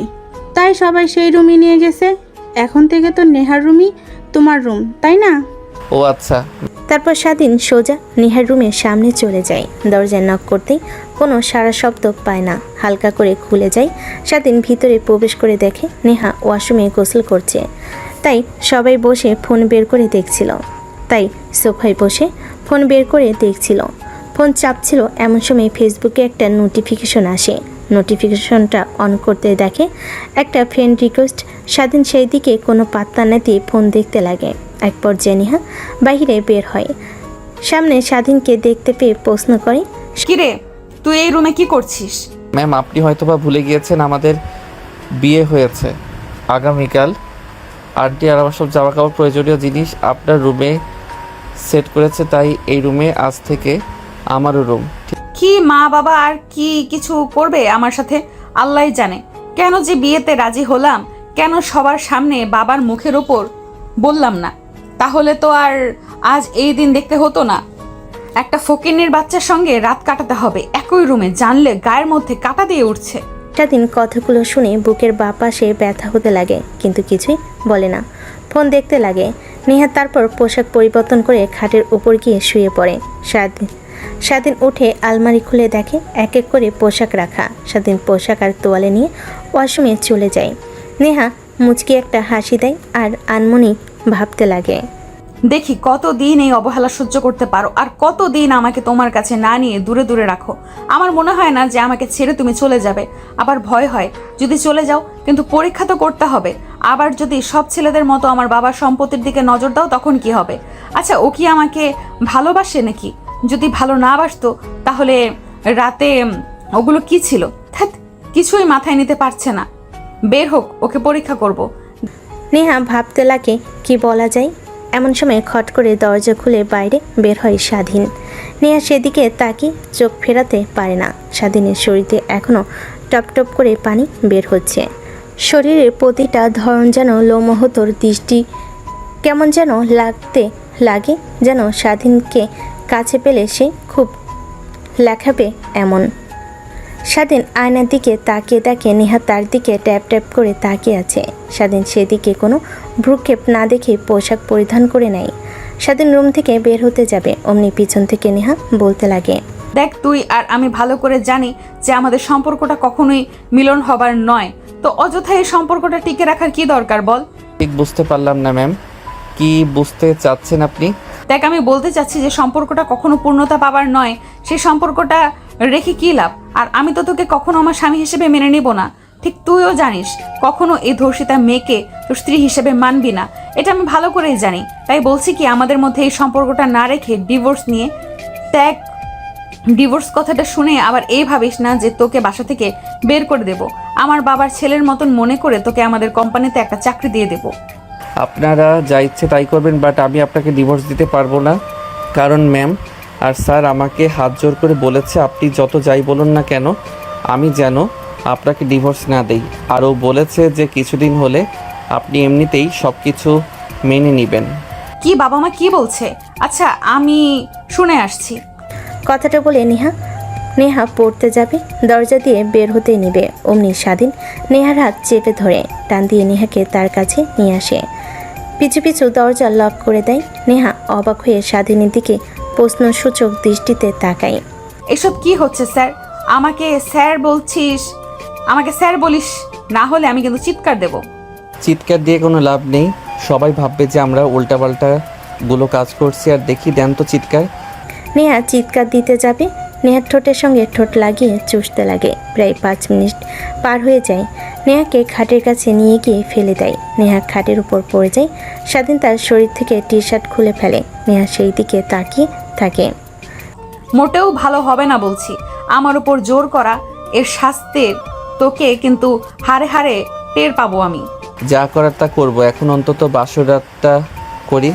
তাই সবাই সেই রুমে নিয়ে গেছে। এখন থেকে তো নেহার রুমই তোমার রুম, তাই না? ও ও আচ্ছা। তারপর স্বাধীন সোজা নেহার রুমের সামনে চলে যায়। দরজায় নক করতেই কোনো সারা শব্দ পায় না, হালকা করে খুলে যায়। স্বাধীন ভিতরে প্রবেশ করে দেখে নেহা ওয়াশরুমে গোসল করছে। তাই সবাই বসে ফোন বের করে দেখছিল। ফোন চাপছিল। এমন সময় ফেসবুকে একটা নোটিফিকেশন আসে। নোটিফিকেশনটা অন করতে দেখে একটা ফ্রেন্ড রিকোয়েস্ট। স্বাধীন সেই দিকে কোনো পাত্তা না দিয়ে ফোন দেখতে লাগে। এক পর্যায়ে নেহা বাইরে বের হয়। সামনে স্বাধীনকে দেখতে পেয়ে প্রশ্ন করে, কিরে তুই এই রুমে কি করছিস? ম্যাম, আপনি হয়তোবা ভুলে গিয়েছেন আমাদের বিয়ে হয়েছে আগামীকাল। আন্টি আর আমার সব জামা কাপড় প্রয়োজনীয় জিনিস আপনার রুমে সেট করেছে, তাই এই রুমে আজ থেকে আমারও রুম। কি মা বাবা আর কি কিছু করবে আমার সাথে আল্লাহই জানে। কেন যে বিয়েতে রাজি হলাম, কেন সবার সামনে বাবার মুখের ওপর বললাম না, তাহলে তো আর আজ এই দিন দেখতে হতো না। একটা ফকিন্নির বাচ্চার সঙ্গে রাত কাটাতে হবে একই রুমে, জানলে গায়ের মধ্যে কাটা দিয়ে উঠছে। স্বাধীন কথাগুলো শুনে বুকের বাঁ পাশে ব্যথা হতে লাগে, কিন্তু কিছুই বলে না। ফোন দেখতে লাগে। নেহা তারপর পোশাক পরিবর্তন করে খাটের উপর গিয়ে শুয়ে পড়ে। স্বাধীন উঠে আলমারি খুলে দেখে এক এক করে পোশাক রাখা। স্বাধীন পোশাক আর তোয়ালে নিয়ে ওয়াশরুমে চলে যায়। নেহা মুচকি একটা হাসি দেয় আর আনমনি ভাবতে লাগে, দেখি কতদিন এই অবহেলা সহ্য করতে পারো, আর কতদিন আমাকে তোমার কাছে না নিয়ে দূরে দূরে রাখো। আমার মনে হয় না যে আমাকে ছেড়ে তুমি চলে যাবে। আবার ভয় হয় যদি চলে যাও, কিন্তু পরীক্ষা তো করতে হবে। আবার যদি সব ছেলেদের মতো আমার বাবার সম্পত্তির দিকে নজর দাও, তখন কি হবে? আচ্ছা, ও কি আমাকে ভালোবাসে নাকি? যদি ভালো না বাসতো তাহলে রাতে ওগুলো কি ছিল? ধ্যাৎ, কিছুই মাথায় নিতে পারছে না। বের হোক, ওকে পরীক্ষা করব। নেহা ভাবতে লাগে কি বলা যায়। এমন সময় খট করে দরজা খুলে বাইরে বের হয় স্বাধীন। নেহা সেদিকে তাকিয়ে চোখ ফেরাতে পারে না। স্বাধীনের শরীরে এখনও টপ টপ করে পানি বের হচ্ছে। শরীরের প্রতিটা ধরন যেন লোমহতর, দৃষ্টি কেমন যেন লাগতে লাগে, যেন স্বাধীনকে কাছে পেলে সে খুব লেখাবে এমন। স্বাধীন আয়নার দিকে তাকিয়ে দেখে নেহা তার দিকে ট্যাপ ট্যাপ করে তাকিয়ে আছে। স্বাধীন সেদিকে কোনো ভ্রুক্ষেপ না দেখে পোশাক পরিধান করে নেয়। স্বাধীন রুম থেকে বের হতে যাবে, অমনি পিছন থেকে নেহা বলতে লাগে, দেখ, তুই আর আমি ভালো করে জানি যে আমাদের সম্পর্কটা কখনোই মিলন হবার নয়, তো অযথা এই সম্পর্কটা টিকে রাখার কি দরকার বল? ঠিক বুঝতে পারলাম না ম্যাম, কি বুঝতে চাচ্ছেন আপনি? দেখ, আমি বলতে চাচ্ছি যে সম্পর্কটা কখনো পূর্ণতা পাবার নয়, সেই সম্পর্কটা রেখে কি লাভ? আর আমি তো তোকে কখনো আমার স্বামী হিসেবে মেনে নিব না। ঠিক তুইও জানিস কখনো এই ধর্ষিতা মেয়েকে তোর স্ত্রী হিসেবে মানবি না, এটা আমি ভালো করেই জানি। তাই বলছি কি, আমাদের মধ্যে এই সম্পর্কটা না রেখে ডিভোর্স নিয়ে দেখ। ডিভোর্স কথাটা শুনে আবার এই ভাবিস না যে তোকে বাসা থেকে বের করে দেব। আমার বাবার ছেলের মতন মনে করে তোকে আমাদের কোম্পানিতে একটা চাকরি দিয়ে দেব। আপনারা যা ইচ্ছে তাই করবেন, বাট আমি আপনাকে ডিভোর্স দিতে পারবো না। কারণ ম্যাম আর স্যার আমাকে হাত জোর করে বলেছে আপনি যত যাই বলুন না কেন আমি যেন আপনাকে ডিভোর্স না দেই। আরও বলেছে যে কিছুদিন হলে আপনি এমনিতেই সব কিছু মেনে নেবেন। কি বাবা মা কি বলছে? আচ্ছা, আমি শুনে আসছি। কথাটা বলে নেহা পড়তে যাবে, দরজা দিয়ে বের হতে নেবে, অমনি স্বাধীন নেহার হাত চেপে ধরে টান দিয়ে নেহাকে তার কাছে নিয়ে আসে। পিছু পিছু দরজা লক করে দেয়। নেহা অবাক হয়ে স্বাধীনের দিকে প্রশ্নসূচক দৃষ্টিতে তাকায়। এসব কি হচ্ছে স্যার? আমাকে স্যার বলছিস? আমাকে স্যার বলিস না হলে আমি কিন্তু চিৎকার দেব। চিৎকার দিয়ে কোনো লাভ নেই, সবাই ভাববে যে আমরা উল্টাপাল্টাগুলো কাজ করছি। আর দেখি দেন তো চিৎকার। নেহা চিৎকার দিতে যাবে, নেহার ঠোঁটের সঙ্গে ঠোঁট লাগিয়ে চুষতে লাগে। প্রায় 5 মিনিট পার হয়ে যায়। নেহাকে খাটের কাছে নিয়ে গিয়ে ফেলে দেয়। নেহা খাটের উপর পড়ে যায়। স্বাধীন তার শরীর থেকে টি শার্ট খুলে ফেলে। নেহা সেই দিকে তাকিয়ে থাকে। মোটেও ভালো হবে না বলছি। আমার উপর জোর করা এর শাস্তির তোকে কিন্তু হারে হারে টের পাবো আমি। যা করার তা করবো, এখন অন্তত বাসর রাতটা করি।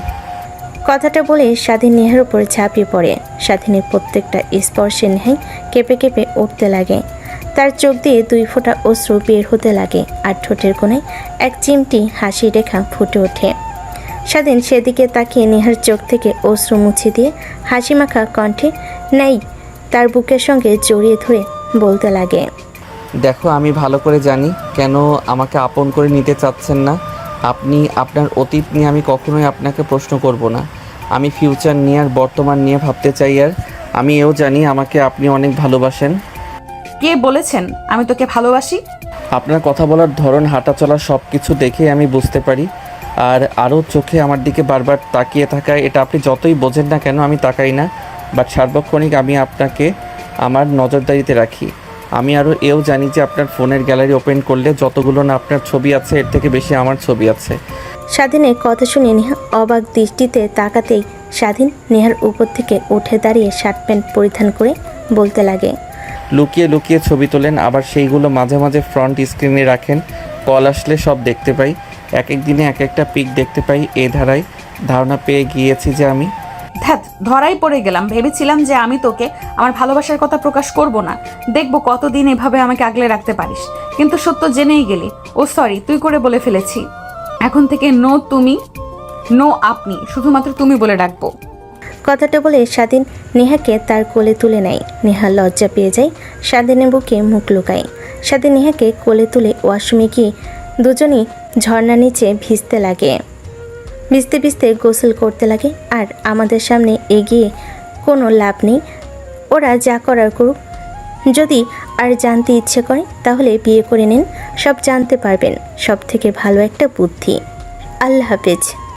কথাটা বলে স্বাধীন নেহার উপর ঝাঁপিয়ে পড়ে। স্বাধীনের প্রত্যেকটা স্পর্শে নেহাই কেঁপে কেঁপে উঠতে লাগে। তার চোখ দিয়ে 2 ফোঁটা অশ্রু বের হতে লাগে, আর ঠোঁটের কোণায় এক চিমটি হাসি রেখা ফুটে ওঠে। স্বাধীন সেদিকে তাকিয়ে নেহার চোখ থেকে অশ্রু মুছে দিয়ে হাসি মাখা কণ্ঠে নেই তার বুকের সঙ্গে জড়িয়ে ধরে বলতে লাগে, দেখো, আমি ভালো করে জানি কেন আমাকে আপন করে নিতে চাচ্ছেন না। আপনি আপনার অতীত নিয়ে আমি কখনোই আপনাকে প্রশ্ন করব না। আমি ফিউচার নিয়ে আর বর্তমান নিয়ে ভাবতে চাই, আর আমি এও জানি আমাকে আপনি অনেক ভালোবাসেন। কে বলেছেন আমি তোকে ভালোবাসি? আপনার কথা বলার ধরন, হাঁটা চলা সব কিছু দেখে আমি বুঝতে পারি। আর আরও চোখে আমার দিকে বারবার তাকিয়ে থাকায়, এটা আপনি যতই বোঝেন না কেন আমি তাকাই না, বাট সার্বক্ষণিক আমি আপনাকে আমার নজরদারিতে রাখি। আমি আরও এও জানি যে আপনার ফোনের গ্যালারি ওপেন করলে যতগুলো না আপনার ছবি আছে, এর থেকে বেশি আমার ছবি আছে। স্বাধীনের কথা শুনে নেহা অবাক দৃষ্টিতে তাকাতেই স্বাধীন নেহার উপর থেকে উঠে দাঁড়িয়ে শার্ট প্যান্ট পরিধান করে বলতে লাগে, লুকিয়ে লুকিয়ে ছবি তোলেন, আবার সেইগুলো মাঝে মাঝে ফ্রন্ট স্ক্রিনে রাখেন। কল আসলে সব দেখতে পাই, এক এক দিনে এক একটা পিক দেখতে পাই। এ ধারায় ধারণা পেয়ে গিয়েছি যে আমি ধ্যাত, ধরাই পড়ে গেলাম। ভেবেছিলাম যে আমি তোকে আমার ভালোবাসার কথা প্রকাশ করব না, দেখবো কতদিন এভাবে আমাকে আগলে রাখতে পারিস, কিন্তু সত্য জেনেই গেলি। ও সরি, তুই করে বলে ফেলেছি। এখন থেকে নো তুমি, নো আপনি, শুধুমাত্র তুমি বলে ডাকবো। কথাটা বলে স্বাধীন নেহাকে তার কোলে তুলে নেয়। নেহা লজ্জা পেয়ে যায়, স্বাধীনের বুকে মুখ লুকায়। স্বাধীন নেহাকে কোলে তুলে ওয়াশরুমে গিয়ে দুজনই ঝর্ণা নিচে ভিজতে লাগে। ভিজতে ভিজতে গোসল করতে লাগে। আর আমাদের সামনে এগিয়ে কোনো লাভ নেই, ওরা যা করার করুক। যদি আর জানতে ইচ্ছে করে তাহলে বিয়ে করে নিন, সব জানতে পারবেন। সব থেকে ভালো একটা বুদ্ধি। আল্লাহ হাফেজ।